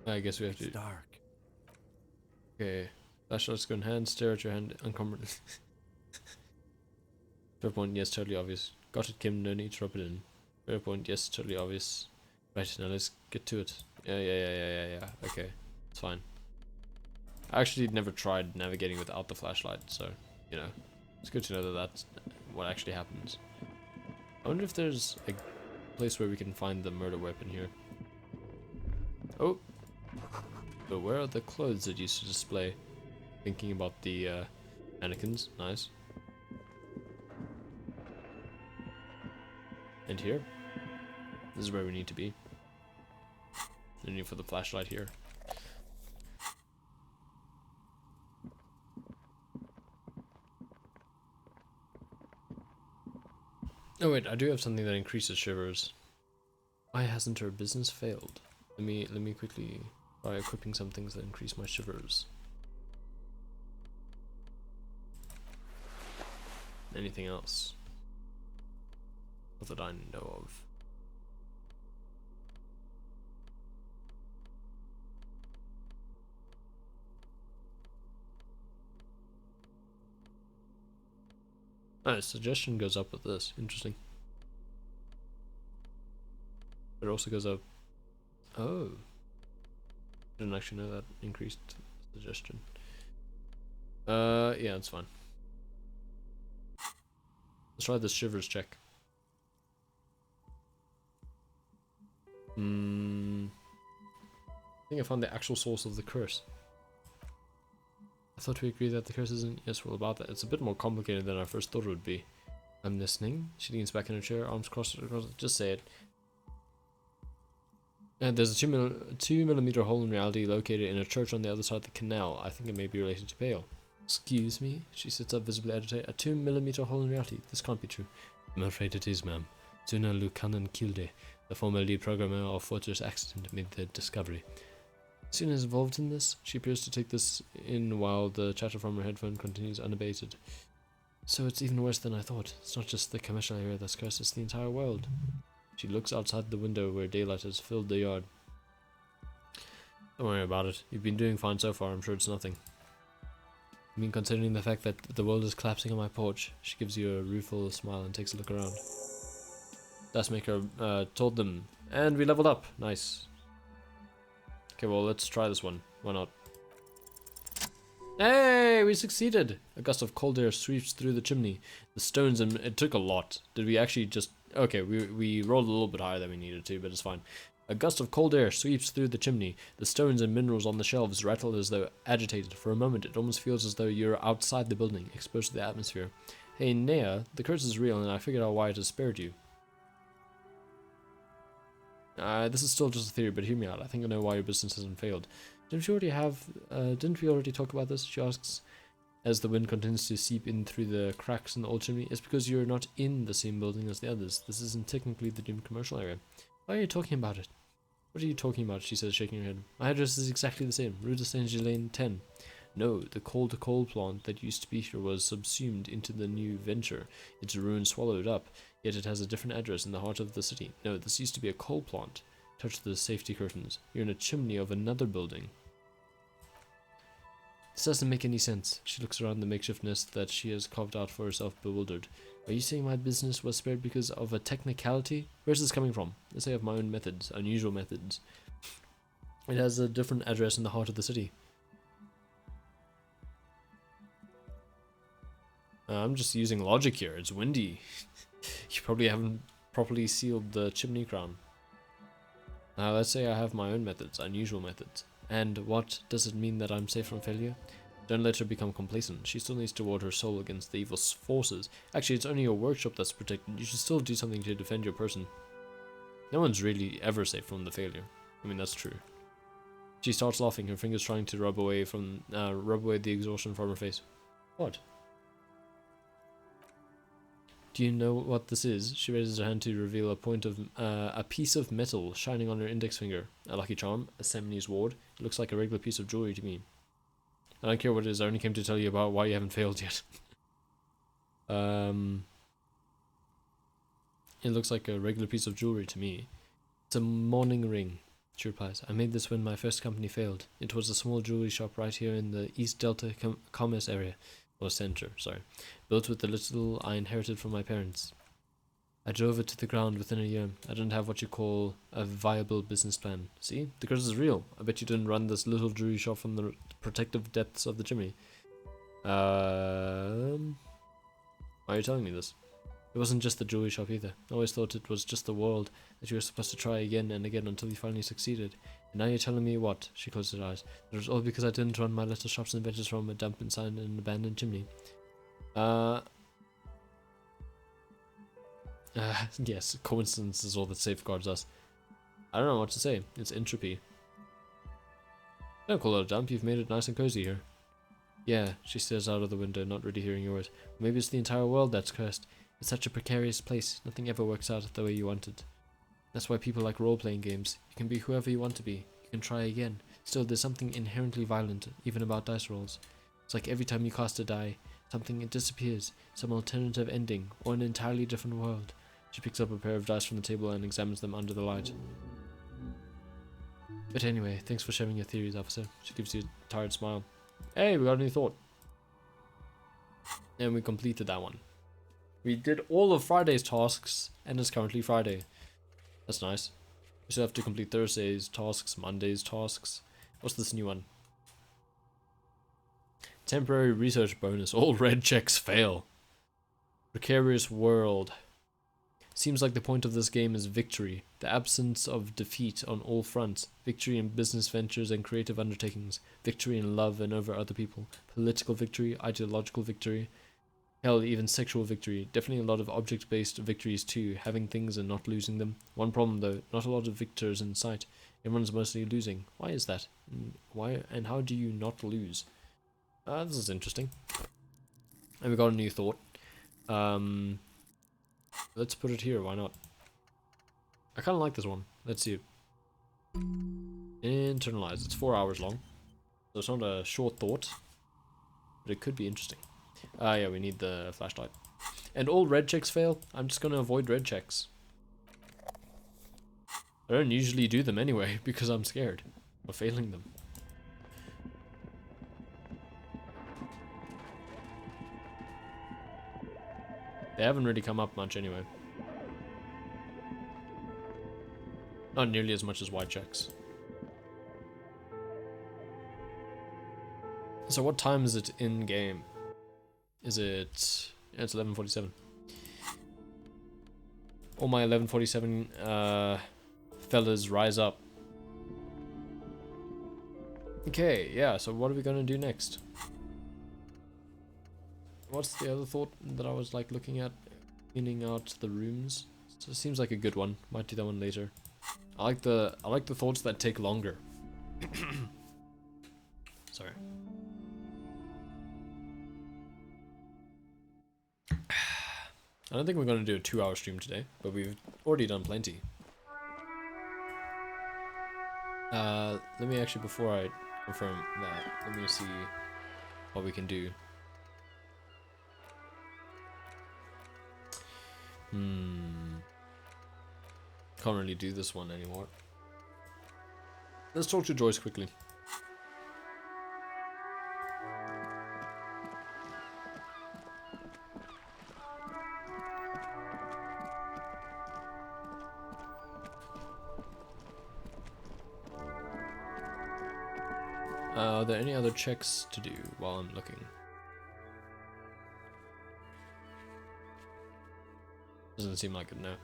I guess we have to. It's dark. Okay. Flashlight's go in hand, stare at your hand uncomfortably. Fair point, yes, totally obvious. Got it, Kim, no need to rub it in. Fair point, yes, totally obvious. Right, now let's get to it. Yeah. Okay, it's fine. I actually never tried navigating without the flashlight, so, you know, it's good to know that that's what actually happens. I wonder if there's a place where we can find the murder weapon here. Oh! But where are the clothes that used to display? Thinking about the mannequins, nice. And here? This is where we need to be. No need for the flashlight here. Oh wait, I do have something that increases shivers. Why hasn't her business failed? Let me quickly try equipping some things that increase my shivers. Anything else? Not that I know of. Oh, suggestion goes up with this. Interesting. It also goes up. Oh. Didn't actually know that increased suggestion. Yeah, it's fine. Let's try this shivers check. I think I found the actual source of the curse. I thought we agreed that the curse isn't... Yes, well, about that. It's a bit more complicated than I first thought it would be. I'm listening. She leans back in her chair, arms crossed across... Just say it. And there's a 2 millimeter hole in reality located in a church on the other side of the canal. I think it may be related to Pale. Excuse me? She sits up, visibly agitated. A 2 millimeter hole in reality? This can't be true. I'm afraid it is, ma'am. Suna Lucanan Kilde, the former lead programmer of Fortress Accident, made the discovery. Suna is involved in this. She appears to take this in while the chatter from her headphone continues unabated. So it's even worse than I thought. It's not just the commercial area that's cursed, it's the entire world. She looks outside the window where daylight has filled the yard. Don't worry about it. You've been doing fine so far. I'm sure it's nothing. I mean, considering the fact that the world is collapsing on my porch. She gives you a rueful smile and takes a look around. Dustmaker told them. And we leveled up. Nice. Okay, well, let's try this one. Why not? Hey, we succeeded! A gust of cold air sweeps through the chimney. The stones, and it took a lot. Did we actually just... Okay, we rolled a little bit higher than we needed to, but it's fine. A gust of cold air sweeps through the chimney. The stones and minerals on the shelves rattle as though agitated. For a moment, it almost feels as though you're outside the building, exposed to the atmosphere. Hey, Nea, the curse is real, and I figured out why it has spared you. This is still just a theory, but hear me out. I think I know why your business hasn't failed. Didn't we already talk about this? She asks, as the wind continues to seep in through the cracks in the old chimney. It's because you're not in the same building as the others. This isn't technically the doomed commercial area. Why are you talking about it? What are you talking about? She says, shaking her head. My address is exactly the same. Rue de Saint-Gilles 10. No, the coal-to-coal plant that used to be here was subsumed into the new venture. Its ruins swallowed up, yet it has a different address in the heart of the city. No, this used to be a coal plant. Touch the safety curtains. You're in a chimney of another building. This doesn't make any sense. She looks around the makeshift nest that she has carved out for herself, bewildered. Are you saying my business was spared because of a technicality? Where's this coming from? Let's say I have my own methods, unusual methods. It has a different address in the heart of the city. I'm just using logic here. It's windy. You probably haven't properly sealed the chimney crown. Let's say I have my own methods, unusual methods. And what does it mean that I'm safe from failure? Don't let her become complacent. She still needs to ward her soul against the evil forces. Actually, it's only your workshop that's protected. You should still do something to defend your person. No one's really ever safe from the failure. I mean, that's true. She starts laughing, her fingers trying to rub away the exhaustion from her face. What? Do you know what this is? She raises her hand to reveal a piece of metal shining on her index finger. A lucky charm, a Semini's ward. It looks like a regular piece of jewelry to me. I don't care what it is, I only came to tell you about why you haven't failed yet. It looks like a regular piece of jewelry to me. It's a morning ring, she replies. I made this when my first company failed. It was a small jewelry shop right here in the East Delta Commerce area. Or center, sorry. Built with the little I inherited from my parents. I drove it to the ground within a year. I didn't have what you call a viable business plan. See? The curse is real. I bet you didn't run this little jewelry shop from the protective depths of the chimney. Why are you telling me this? It wasn't just the jewelry shop either. I always thought it was just the world, that you were supposed to try again and again until you finally succeeded. And now you're telling me what? She closed her eyes. It was all because I didn't run my little shops and ventures from a dump inside an abandoned chimney. Yes, coincidence is all that safeguards us. I don't know what to say. It's entropy. Don't call it a dump. You've made it nice and cozy here. Yeah, she stares out of the window, not really hearing your words. Maybe it's the entire world that's cursed. It's such a precarious place. Nothing ever works out the way you want it. That's why people like role-playing games. You can be whoever you want to be. You can try again. Still, there's something inherently violent, even about dice rolls. It's like every time you cast a die, something disappears, some alternative ending, or an entirely different world. She picks up a pair of dice from the table and examines them under the light. But anyway, thanks for sharing your theories, officer. She gives you a tired smile. Hey, we got a new thought. And we completed that one. We did all of Friday's tasks, and it's currently Friday. That's nice. We still have to complete Thursday's tasks, Monday's tasks. What's this new one? Temporary research bonus. All red checks fail. Precarious world. Seems like the point of this game is victory. The absence of defeat on all fronts. Victory in business ventures and creative undertakings. Victory in love and over other people. Political victory, ideological victory. Hell, even sexual victory. Definitely a lot of object-based victories too. Having things and not losing them. One problem though, not a lot of victors in sight. Everyone's mostly losing. Why is that? Why and how do you not lose? This is interesting. And we got a new thought. Let's put it here, why not? I kind of like this one. Let's see it. Internalize. It's 4 hours long. So it's not a short thought. But it could be interesting. Yeah, we need the flashlight. And all red checks fail. I'm just going to avoid red checks. I don't usually do them anyway, because I'm scared of failing them. They haven't really come up much anyway. Not nearly as much as white checks. So what time is it in game? Is it... Yeah, it's 11:47. All my 11:47 fellas rise up. Okay, yeah, so what are we gonna do next? What's the other thought that I was like looking at? Cleaning out the rooms. So it seems like a good one. Might do that one later. I like the thoughts that take longer. Sorry. I don't think we're gonna do a 2-hour stream today, but we've already done plenty. Let me actually, before I confirm that, let me see what we can do. Can't really do this one anymore. Let's talk to Joyce quickly. Are there any other checks to do while I'm looking? Doesn't seem like it, no.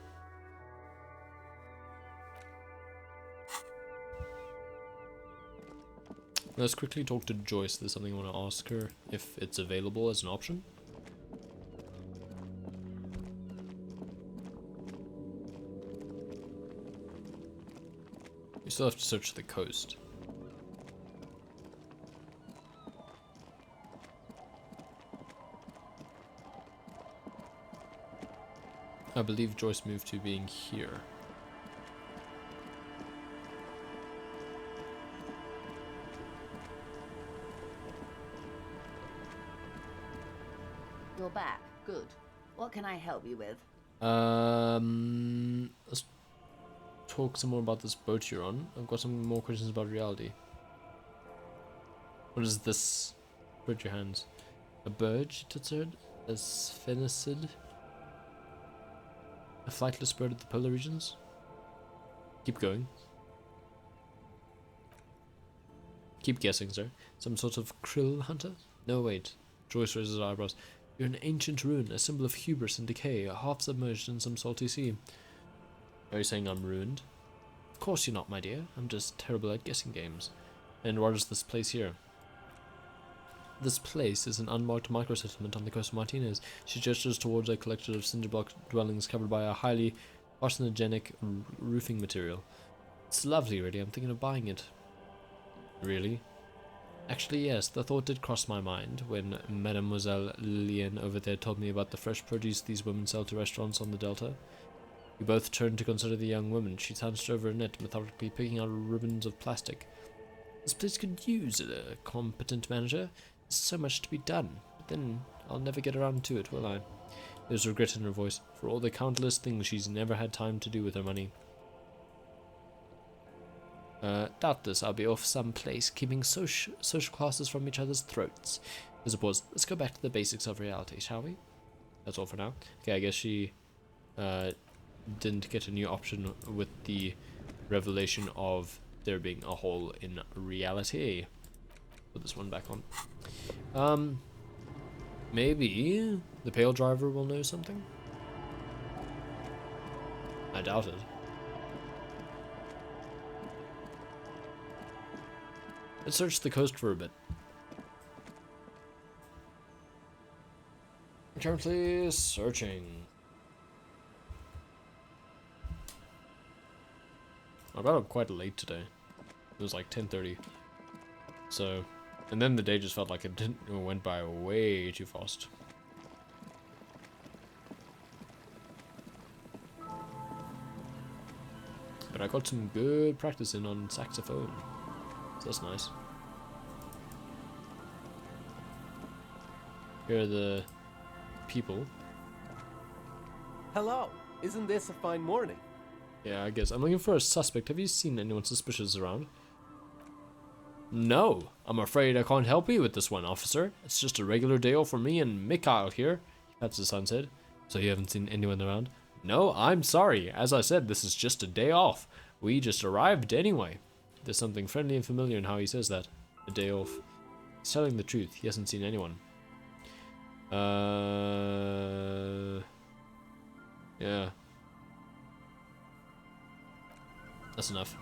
Let's quickly talk to Joyce. There's something I want to ask her, if it's available as an option. We still have to search the coast. I believe Joyce moved to being here. You're back. Good. What can I help you with? Let's talk some more about this boat you're on. I've got some more questions about reality. What is this? Spread your hands. A bird, Tutsard? A sphenicid? A flightless bird of the polar regions? Keep going. Keep guessing, sir. Some sort of krill hunter? No, wait. Joyce raises her eyebrows. You're an ancient ruin, a symbol of hubris and decay, half submerged in some salty sea. Are you saying I'm ruined? Of course you're not, my dear. I'm just terrible at guessing games. And what is this place here? This place is an unmarked micro-settlement on the coast of Martinez. She gestures towards a collection of cinder block dwellings covered by a highly carcinogenic roofing material. It's lovely, really. I'm thinking of buying it. Really? Actually, yes, the thought did cross my mind when Mademoiselle Lillian over there told me about the fresh produce these women sell to restaurants on the Delta. We both turned to consider the young woman. She hunched over a net, methodically picking out ribbons of plastic. This place could use a competent manager. There's so much to be done, but then I'll never get around to it, will I? There's regret in her voice, for all the countless things she's never had time to do with her money. Doubtless I'll be off someplace, keeping social classes from each other's throats. There's a pause. Let's go back to the basics of reality, shall we? That's all for now. Okay, I guess she didn't get a new option with the revelation of there being a hole in reality. Put this one back on. Maybe the pale driver will know something? I doubt it. Let's search the coast for a bit. Currently searching. I got up quite late today. It was like 10:30. So, and then the day just felt like it went by way too fast. But I got some good practice in on saxophone. So that's nice. Here are the people. Hello. Isn't this a fine morning? Yeah, I guess. I'm looking for a suspect. Have you seen anyone suspicious around? No. I'm afraid I can't help you with this one, officer. It's just a regular day off for me and Mikhail here. That's the son said. So you haven't seen anyone around? No, I'm sorry. As I said, this is just a day off. We just arrived anyway. There's something friendly and familiar in how he says that. A day off. He's telling the truth. He hasn't seen anyone. Yeah. That's enough.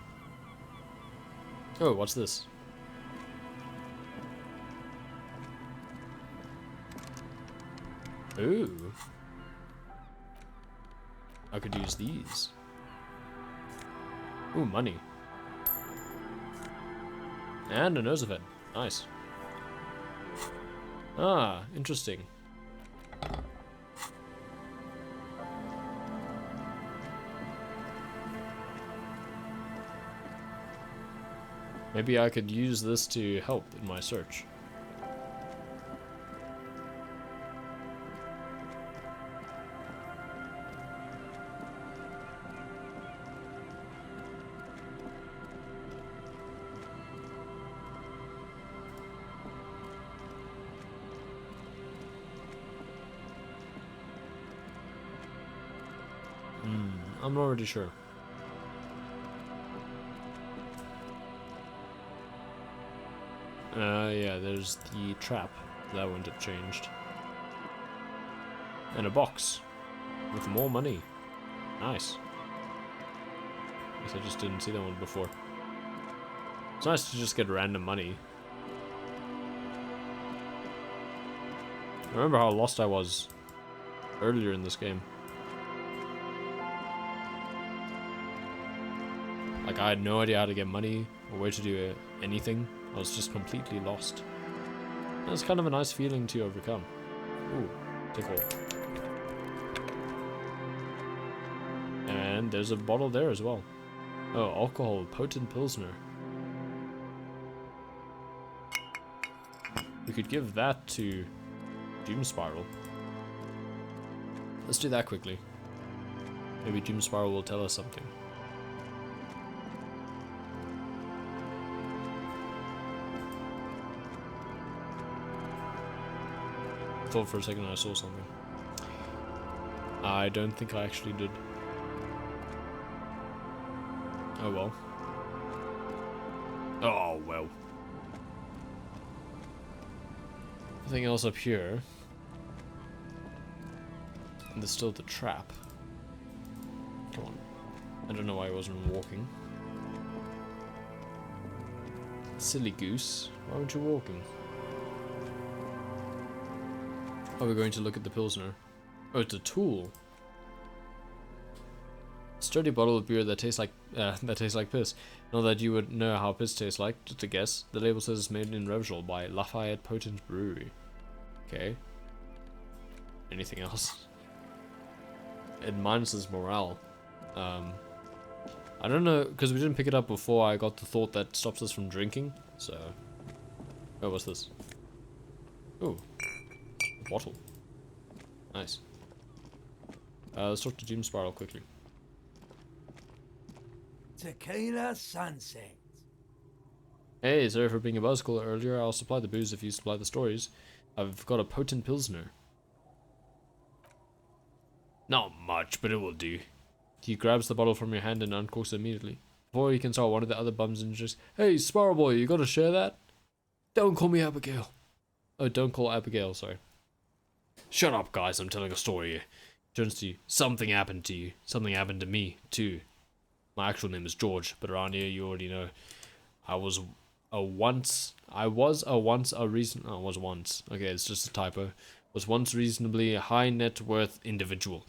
Oh, what's this? Ooh. I could use these. Ooh, money. And a nose of it. Nice. Ah, interesting. Maybe I could use this to help in my search. I'm not really sure. Yeah, there's the trap. That wouldn't have changed. And a box with more money. Nice. Guess I just didn't see that one before. It's nice to just get random money. I remember how lost I was earlier in this game. Like, I had no idea how to get money or where to do anything. I was just completely lost. That's kind of a nice feeling to overcome. Ooh, tickle. And there's a bottle there as well. Oh, alcohol, potent pilsner. We could give that to Doom Spiral. Let's do that quickly. Maybe Doom Spiral will tell us something. I thought for a second I saw something. I don't think I actually did. Oh well. Oh well. Nothing else up here. And there's still the trap. Come on. I don't know why I wasn't walking. Silly goose. Why weren't you walking? Oh, we're going to look at the pilsner. Oh, it's a tool. Sturdy bottle of beer that tastes like piss. Not that you would know how piss tastes like, just a guess. The label says it's made in Revgel by Lafayette Potent Brewery. Okay. Anything else? It minuses morale. I don't know, because we didn't pick it up before. I got the thought that stops us from drinking. So, oh, what's this? Ooh. Bottle. Nice. Let's talk to Doom Spiral quickly. Tequila sunset. Hey, sorry for being a buzzcaller earlier. I'll supply the booze if you supply the stories. I've got a potent pilsner. Not much, but it will do. He grabs the bottle from your hand and uncorks it immediately. Before he can start, one of the other bums and just, hey, Spiral Boy, you gotta share that? Don't call me Abigail. Oh, don't call Abigail, sorry. Shut up, guys, I'm telling a story here. Turns to you. Something happened to you. Something happened to me, too. My actual name is George, but around here you already know. I was Okay, it's just a typo. Was once reasonably a high net worth individual.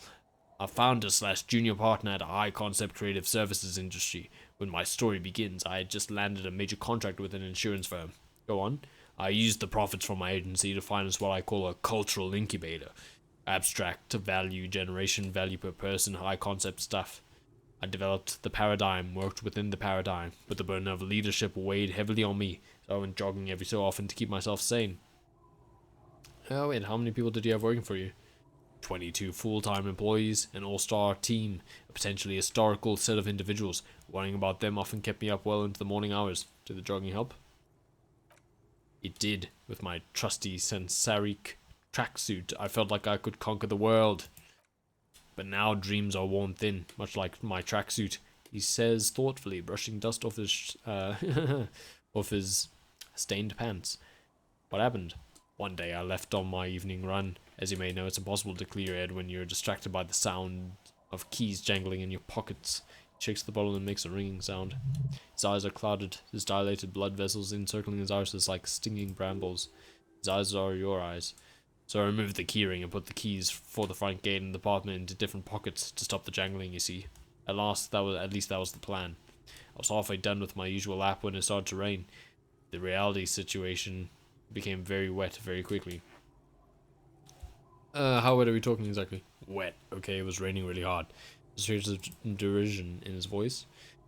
A founder slash junior partner at a high concept creative services industry. When my story begins, I had just landed a major contract with an insurance firm. Go on. I used the profits from my agency to finance what I call a cultural incubator. Abstract value generation, value per person, high concept stuff. I developed the paradigm, worked within the paradigm, but the burden of leadership weighed heavily on me, so I went jogging every so often to keep myself sane. Oh wait, how many people did you have working for you? 22 full-time employees, an all-star team, a potentially historical set of individuals. Worrying about them often kept me up well into the morning hours. Did the jogging help? It did. With my trusty Sansaric tracksuit, I felt like I could conquer the world. But now dreams are worn thin, much like my tracksuit, he says thoughtfully, brushing dust off his off his stained pants. What happened? One day I left on my evening run. As you may know, it's impossible to clear your head when you're distracted by the sound of keys jangling in your pockets. He shakes the bottle and makes a ringing sound. His eyes are clouded, his dilated blood vessels encircling his irises like stinging brambles. His eyes are your eyes. So I removed the keyring and put the keys for the front gate and the apartment into different pockets to stop the jangling, you see. At least that was the plan. I was halfway done with my usual lap when it started to rain. The reality situation became very wet very quickly. How wet are we talking exactly? Wet. Okay, it was raining really hard. There's a derision in his voice.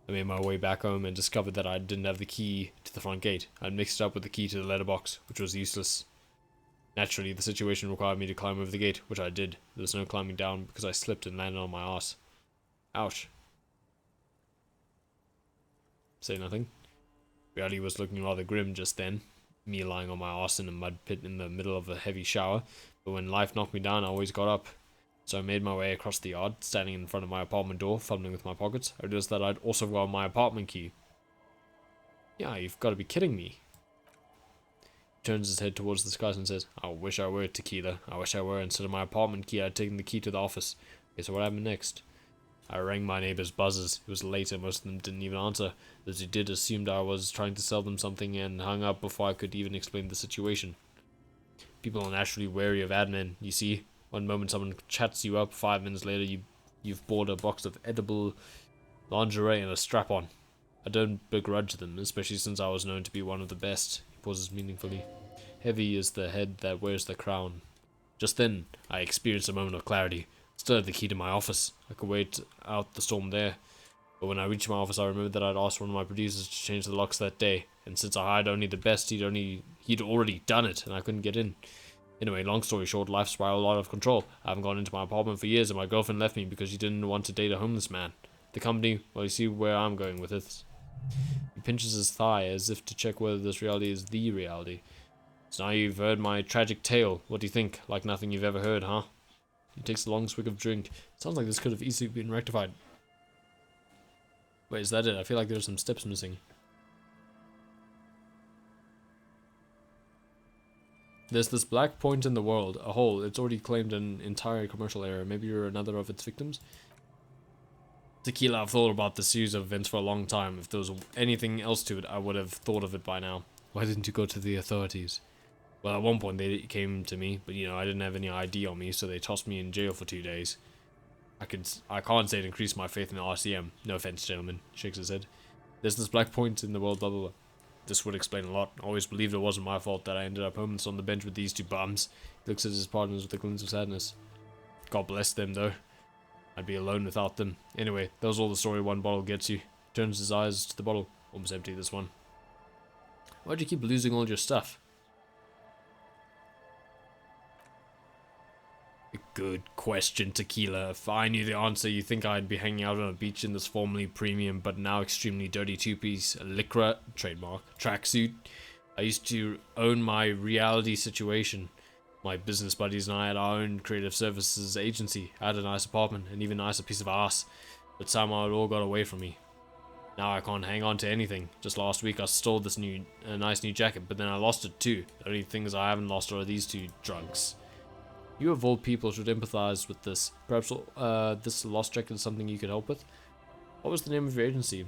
I made my way back home and discovered that I didn't have the key to the front gate. I'd mixed it up with the key to the letterbox, which was useless. Naturally, the situation required me to climb over the gate, which I did. There was no climbing down because I slipped and landed on my ass. Ouch. Say nothing. Reality was looking rather grim just then. Me lying on my ass in a mud pit in the middle of a heavy shower. But when life knocked me down, I always got up. So I made my way across the yard, standing in front of my apartment door, fumbling with my pockets. I realized that I'd also got my apartment key. Yeah, you've got to be kidding me. He turns his head towards the skies and says, I wish I were Tequila. I wish I were. Instead of my apartment key, I'd taken the key to the office. Okay, so what happened next? I rang my neighbor's buzzers. It was late and most of them didn't even answer. Those who did assumed I was trying to sell them something and hung up before I could even explain the situation. People are naturally wary of admin, you see. One moment someone chats you up, 5 minutes later you've bought a box of edible lingerie and a strap-on. I don't begrudge them, especially since I was known to be one of the best. He pauses meaningfully. Heavy is the head that wears the crown. Just then, I experienced a moment of clarity. Still had the key to my office. I could wait out the storm there. But when I reached my office, I remembered that I'd asked one of my producers to change the locks that day. And since I hired only the best, he'd already done it, and I couldn't get in. Anyway, long story short, life spiraled out of control. I haven't gone into my apartment for years, and my girlfriend left me because she didn't want to date a homeless man. The company, well, you see where I'm going with this. He pinches his thigh as if to check whether this reality is the reality. So now you've heard my tragic tale. What do you think? Like nothing you've ever heard, huh? He takes a long swig of drink. Sounds like this could have easily been rectified. Wait, is that it? I feel like there's some steps missing. There's this black point in the world, a hole. It's already claimed an entire commercial area. Maybe you're another of its victims? Tequila, I've thought about this series of events for a long time. If there was anything else to it, I would have thought of it by now. Why didn't you go to the authorities? Well, at one point they came to me, but I didn't have any ID on me, so they tossed me in jail for 2 days. I can't say it increased my faith in the RCM. No offense, gentlemen. Shakes his head. There's this black point in the world, blah blah blah. This would explain a lot. I always believed it wasn't my fault that I ended up homeless on the bench with these two bums. He looks at his partners with a glint of sadness. God bless them, though. I'd be alone without them. Anyway, that was all the story one bottle gets you. Turns his eyes to the bottle. Almost empty, this one. Why'd you keep losing all your stuff? Good question, Tequila. If I knew the answer, you think I'd be hanging out on a beach in this formerly premium but now extremely dirty two-piece Lycra, trademark, tracksuit. I used to own my reality situation. My business buddies and I had our own creative services agency. I had a nice apartment, and even nicer piece of ass. But somehow it all got away from me. Now I can't hang on to anything. Just last week I stole this nice new jacket, but then I lost it too. The only things I haven't lost are these two drunks. You of all people should empathize with this. Perhaps this lost jacket is something you could help with? What was the name of your agency?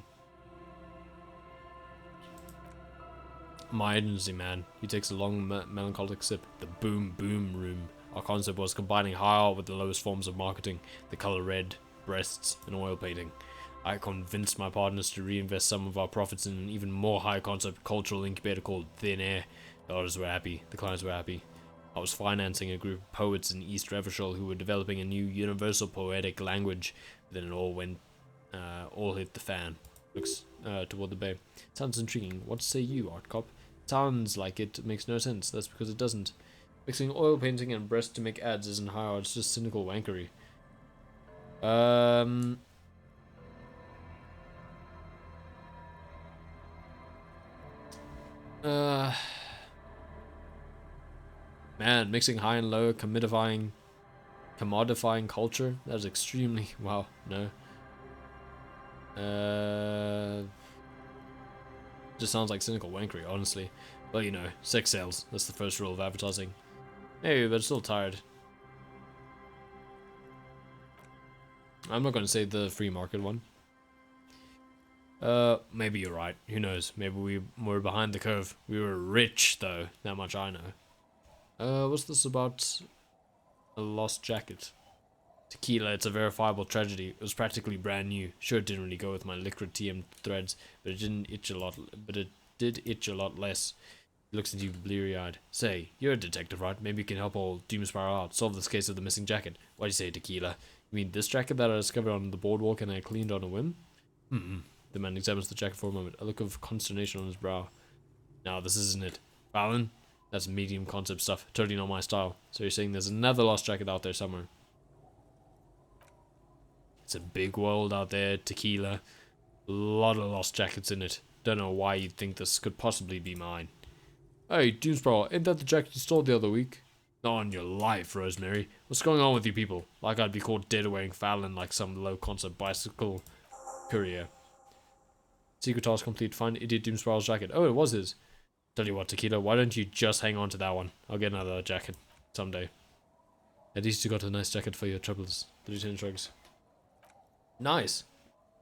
My agency man. He takes a long melancholic sip. The boom room. Our concept was combining high art with the lowest forms of marketing. The color red, breasts, and oil painting. I convinced my partners to reinvest some of our profits in an even more high concept cultural incubator called Thin Air. The others were happy. The clients were happy. I was financing a group of poets in East Revershall who were developing a new universal poetic language. Then it all hit the fan. Looks toward the bay. Sounds intriguing. What say you, Art Cop? Sounds like it makes no sense. That's because it doesn't. Mixing oil painting and breast to make ads isn't high art. It's just cynical wankery. Man, mixing high and low, commodifying culture. That is extremely wow. No. Just sounds like cynical wankery, honestly. But you know, sex sells. That's the first rule of advertising. Maybe, but still tired. I'm not going to say the free market one. Maybe you're right. Who knows? Maybe we were behind the curve. We were rich, though. That much I know. What's this about? A lost jacket. Tequila, it's a verifiable tragedy. It was practically brand new. Sure, it didn't really go with my liquid TM threads, but it didn't itch a lot. But it did itch a lot less. He looks at you bleary-eyed. Say, you're a detective, right? Maybe you can help old Doomspiral out. Solve this case of the missing jacket. Why do you say tequila? You mean this jacket that I discovered on the boardwalk and I cleaned on a whim? The man examines the jacket for a moment. A look of consternation on his brow. Now, this isn't it. Fallon? That's medium concept stuff. Totally not my style. So you're saying there's another lost jacket out there somewhere? It's a big world out there. Tequila. A lot of lost jackets in it. Don't know why you'd think this could possibly be mine. Hey, Doomsprout, ain't that the jacket you stole the other week? Not on your life, Rosemary. What's going on with you people? Like I'd be caught dead wearing Fallon like some low-concept bicycle courier. Secret task complete. Find idiot Doomsprowl's jacket. Oh, it was his. Tell you what, Tequila, why don't you just hang on to that one? I'll get another jacket someday. At least you got a nice jacket for your troubles. The lieutenant shrugs. Nice.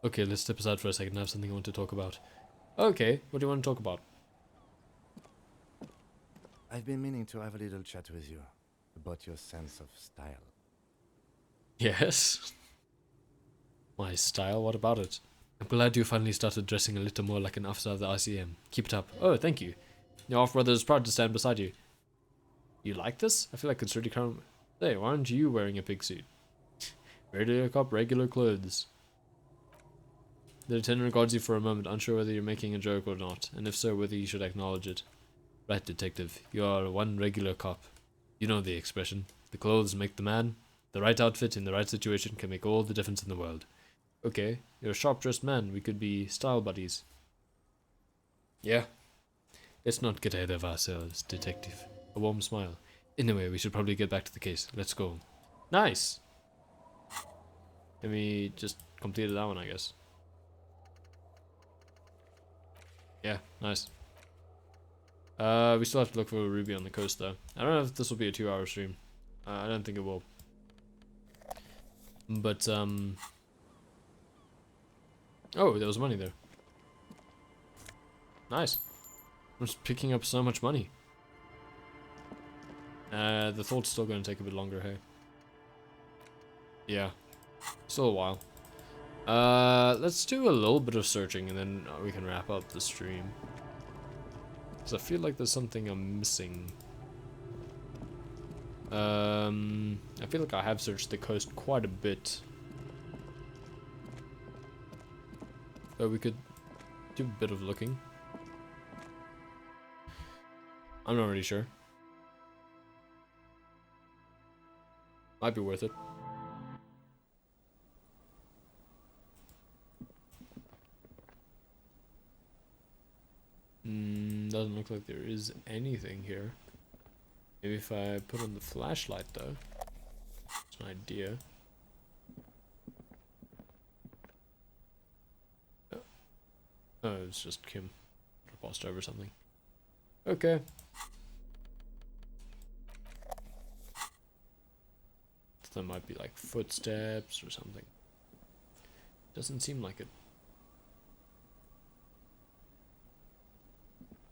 Okay, let's step aside for a second. I have something I want to talk about. Okay, what do you want to talk about? I've been meaning to have a little chat with you about your sense of style. Yes? My style? What about it? I'm glad you finally started dressing a little more like an officer of the ICM. Keep it up. Oh, thank you. Your half-brother is proud to stand beside you. You like this? I feel like it's really kind of... Hey, why aren't you wearing a pig suit? Regular cop, regular clothes. The lieutenant regards you for a moment, unsure whether you're making a joke or not, and if so, whether you should acknowledge it. Right, detective. You are one regular cop. You know the expression. The clothes make the man. The right outfit in the right situation can make all the difference in the world. Okay, you're a sharp-dressed man. We could be style buddies. Yeah. Let's not get ahead of ourselves, detective. A warm smile. Anyway, we should probably get back to the case. Let's go. Nice! Let me just complete that one, I guess. Yeah, nice. We still have to look for a ruby on the coast, though. I don't know if this will be a 2-hour stream. I don't think it will. But, oh, there was money there. Nice. I'm just picking up so much money. The thought's still going to take a bit longer, hey? Yeah. Still a while. Let's do a little bit of searching and then we can wrap up the stream. Because I feel like there's something I'm missing. I feel like I have searched the coast quite a bit. But we could do a bit of looking. I'm not really sure. Might be worth it. Doesn't look like there is anything here. Maybe if I put on the flashlight though. It's an idea. Oh, it's just Kim. Passed over something. Okay. There might be like footsteps or something. Doesn't seem like it.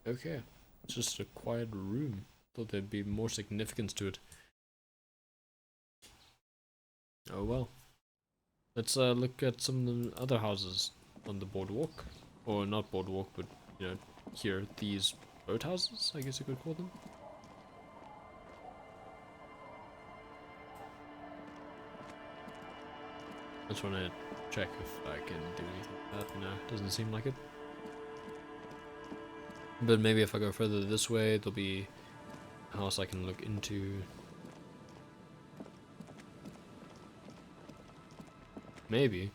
Okay. It's just a quiet room. Thought there'd be more significance to it. Oh well. Let's look at some of the other houses on the boardwalk. Or not boardwalk, but, you know, here. These boathouses, I guess you could call them. I just want to check if I can do anything with that. No, doesn't seem like it. But maybe if I go further this way, there'll be a house I can look into. Maybe.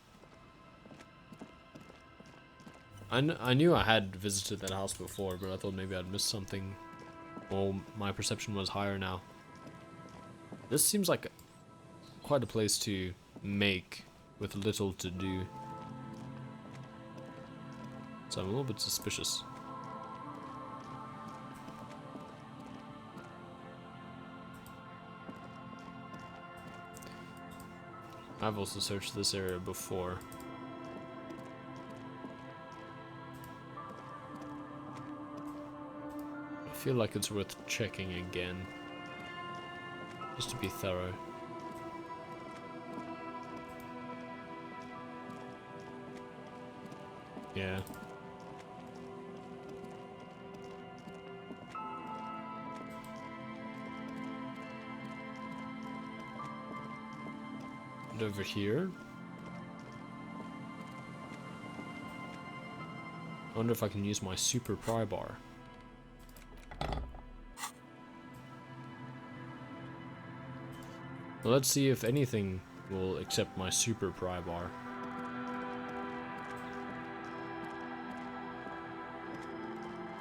I knew I had visited that house before, but I thought maybe I'd missed something. Or my perception was higher now. This seems like quite a place to make with little to do. So I'm a little bit suspicious. I've also searched this area before. I feel like it's worth checking again, just to be thorough. Yeah. And over here. I wonder if I can use my super pry bar. Well, let's see if anything will accept my super pry bar.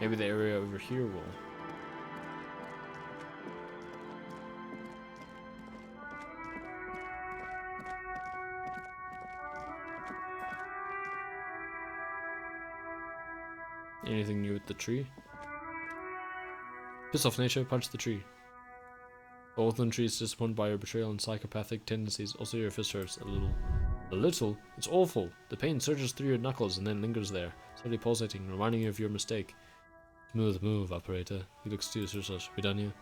Maybe the area over here will. Anything new with the tree? Piss off, nature, punch the tree. The Hawthorn tree is disappointed by your betrayal and psychopathic tendencies. Also, your fist hurts a little. A little? It's awful. The pain surges through your knuckles and then lingers there, slowly pulsating, reminding you of your mistake. Smooth move, operator. He looks to us. We done here?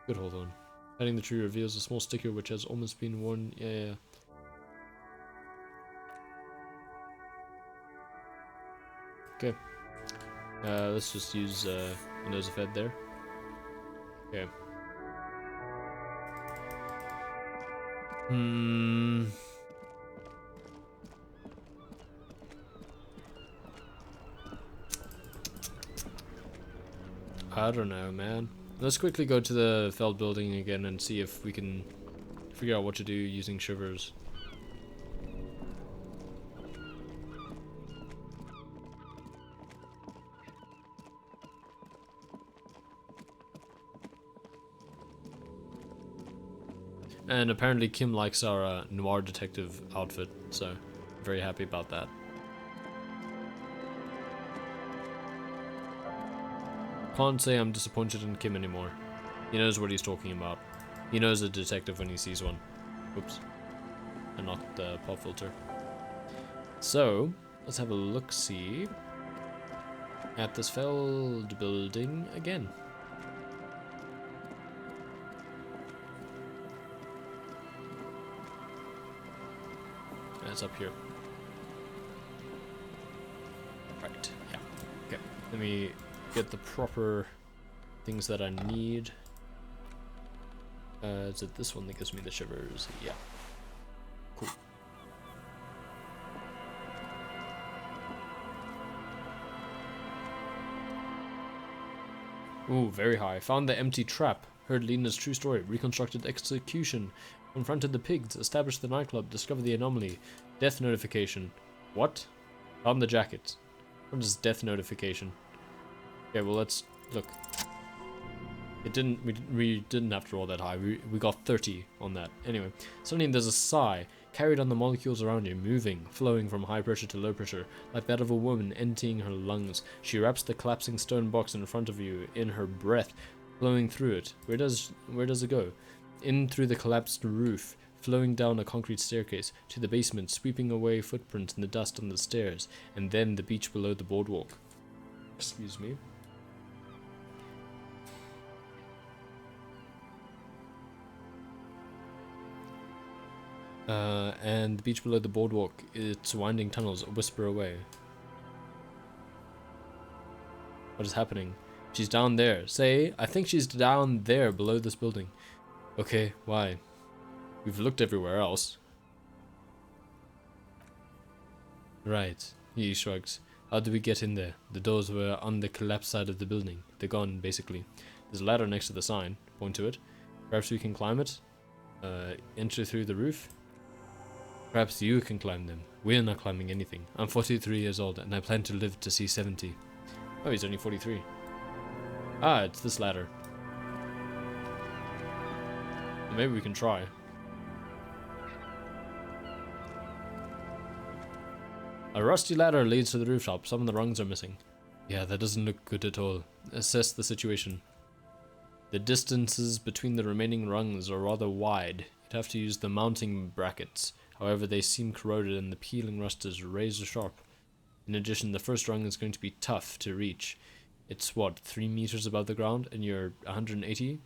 Good, Hawthorn. Petting the tree reveals a small sticker which has almost been worn. Yeah. Okay. Let's just use Windows of Ed there. Okay. I don't know, man. Let's quickly go to the Feld building again and see if we can figure out what to do using shivers. And apparently Kim likes our noir detective outfit, so very happy about that. Can't say I'm disappointed in Kim anymore. He knows what he's talking about. He knows a detective when he sees one. Oops. And not the pop filter. So, let's have a look-see at this Feld building again. It's up here. Right, yeah. Okay, let me get the proper things that I need. Is it this one that gives me the shivers? Yeah. Cool. Ooh, very high. Found the empty trap. Heard Lena's true story. Reconstructed execution. Confronted the pigs. Established the nightclub. Discovered the anomaly. Death notification. What? Found the jacket. What is death notification? Okay, well let's look. It didn't. We didn't have to roll that high. We got 30 on that. Anyway, suddenly there's a sigh carried on the molecules around you, moving, flowing from high pressure to low pressure, like that of a woman emptying her lungs. She wraps the collapsing stone box in front of you in her breath, flowing through it. Where does it go? In through the collapsed roof, flowing down a concrete staircase to the basement, sweeping away footprints in the dust on the stairs, and then the beach below the boardwalk. Excuse me. And the beach below the boardwalk, its winding tunnels whisper away. What is happening? She's down there. Say, I think she's down there below this building. Okay, why? We've looked everywhere else. Right, he shrugs. How did we get in there? The doors were on the collapsed side of the building. They're gone, basically. There's a ladder next to the sign. Point to it. Perhaps we can climb it? Enter through the roof? Perhaps you can climb them. We're not climbing anything. I'm 43 years old, and I plan to live to see 70. Oh, he's only 43. Ah, it's this ladder. Well, maybe we can try. A rusty ladder leads to the rooftop. Some of the rungs are missing. Yeah, that doesn't look good at all. Assess the situation. The distances between the remaining rungs are rather wide. You'd have to use the mounting brackets. However, they seem corroded and the peeling rust is razor sharp. In addition, the first rung is going to be tough to reach. It's what, 3 meters above the ground and you're 180?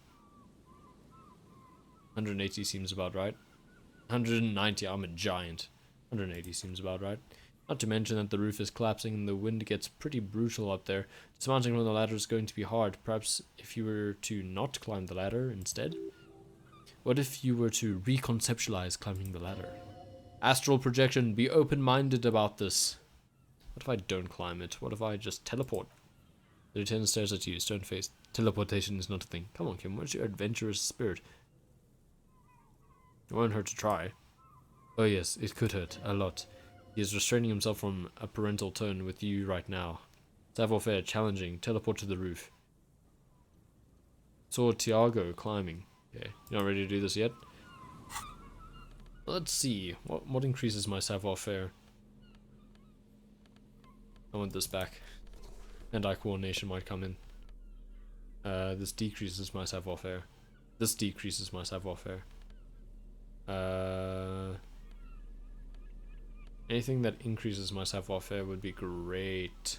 180 seems about right. 190, I'm a giant. 180 seems about right. Not to mention that the roof is collapsing and the wind gets pretty brutal up there. Dismounting from the ladder is going to be hard. Perhaps if you were to not climb the ladder instead? What if you were to reconceptualize climbing the ladder? Astral projection, be open-minded about this. What if I don't climb it? What if I just teleport? The lieutenant stares at you, stone-faced. Teleportation is not a thing. Come on, Kim, where's your adventurous spirit? It won't hurt to try. Oh yes, it could hurt. A lot. He is restraining himself from a parental tone with you right now. Savoir-faire, challenging. Teleport to the roof. Saw Tiago climbing. Okay, you're not ready to do this yet? Let's see. What increases my savoir-faire? I want this back. Hand-eye coordination might come in. This decreases my savoir-faire. This decreases my savoir-faire. Anything that increases my savoir-faire would be great.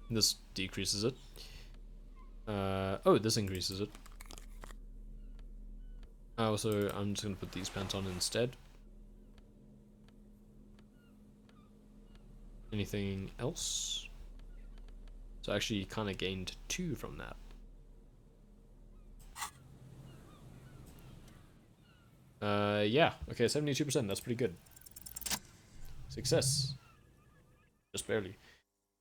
This decreases it. Oh, this increases it. Also, I'm just going to put these pants on instead. Anything else? So I actually kind of gained 2 from that. Yeah, okay, 72%, that's pretty good. Success. Just barely.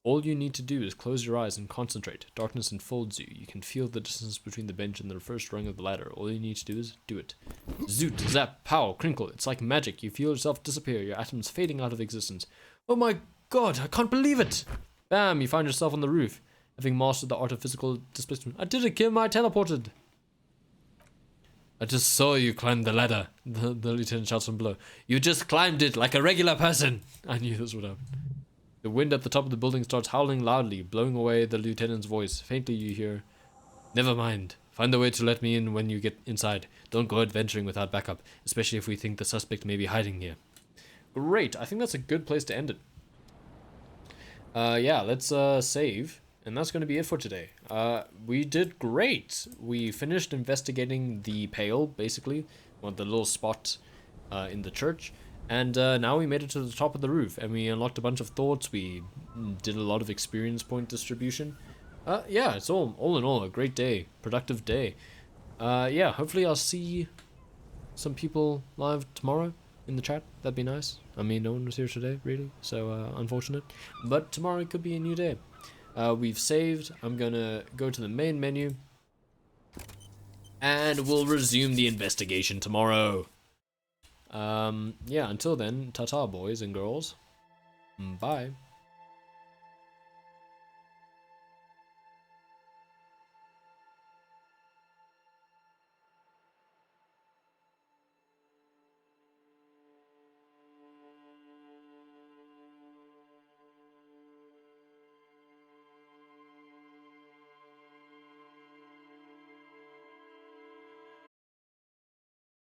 All you need to do is close your eyes and concentrate. Darkness enfolds you. You can feel the distance between the bench and the first rung of the ladder. All you need to do is do it. Zoot, zap, pow, crinkle. It's like magic. You feel yourself disappear, your atoms fading out of existence. Oh my god, I can't believe it! Bam, you find yourself on the roof, having mastered the art of physical displacement. I did it, Kim, I teleported! I just saw you climb the ladder, the lieutenant shouts from below. You just climbed it like a regular person! I knew this would happen. The wind at the top of the building starts howling loudly, blowing away the lieutenant's voice. Faintly you hear, never mind. Find a way to let me in when you get inside. Don't go adventuring without backup, especially if we think the suspect may be hiding here. Great, I think that's a good place to end it. Yeah, let's save. And that's going to be it for today. We did great. We finished investigating the pail, basically. Well, the little spot in the church. And now we made it to the top of the roof. And we unlocked a bunch of thoughts. We did a lot of experience point distribution. Yeah, it's all in all a great day. Productive day. Yeah, hopefully I'll see some people live tomorrow in the chat. That'd be nice. I mean, no one was here today, really. So, unfortunate. But tomorrow it could be a new day. We've saved. I'm gonna go to the main menu. And we'll resume the investigation tomorrow. Yeah, until then, ta-ta boys and girls. Bye.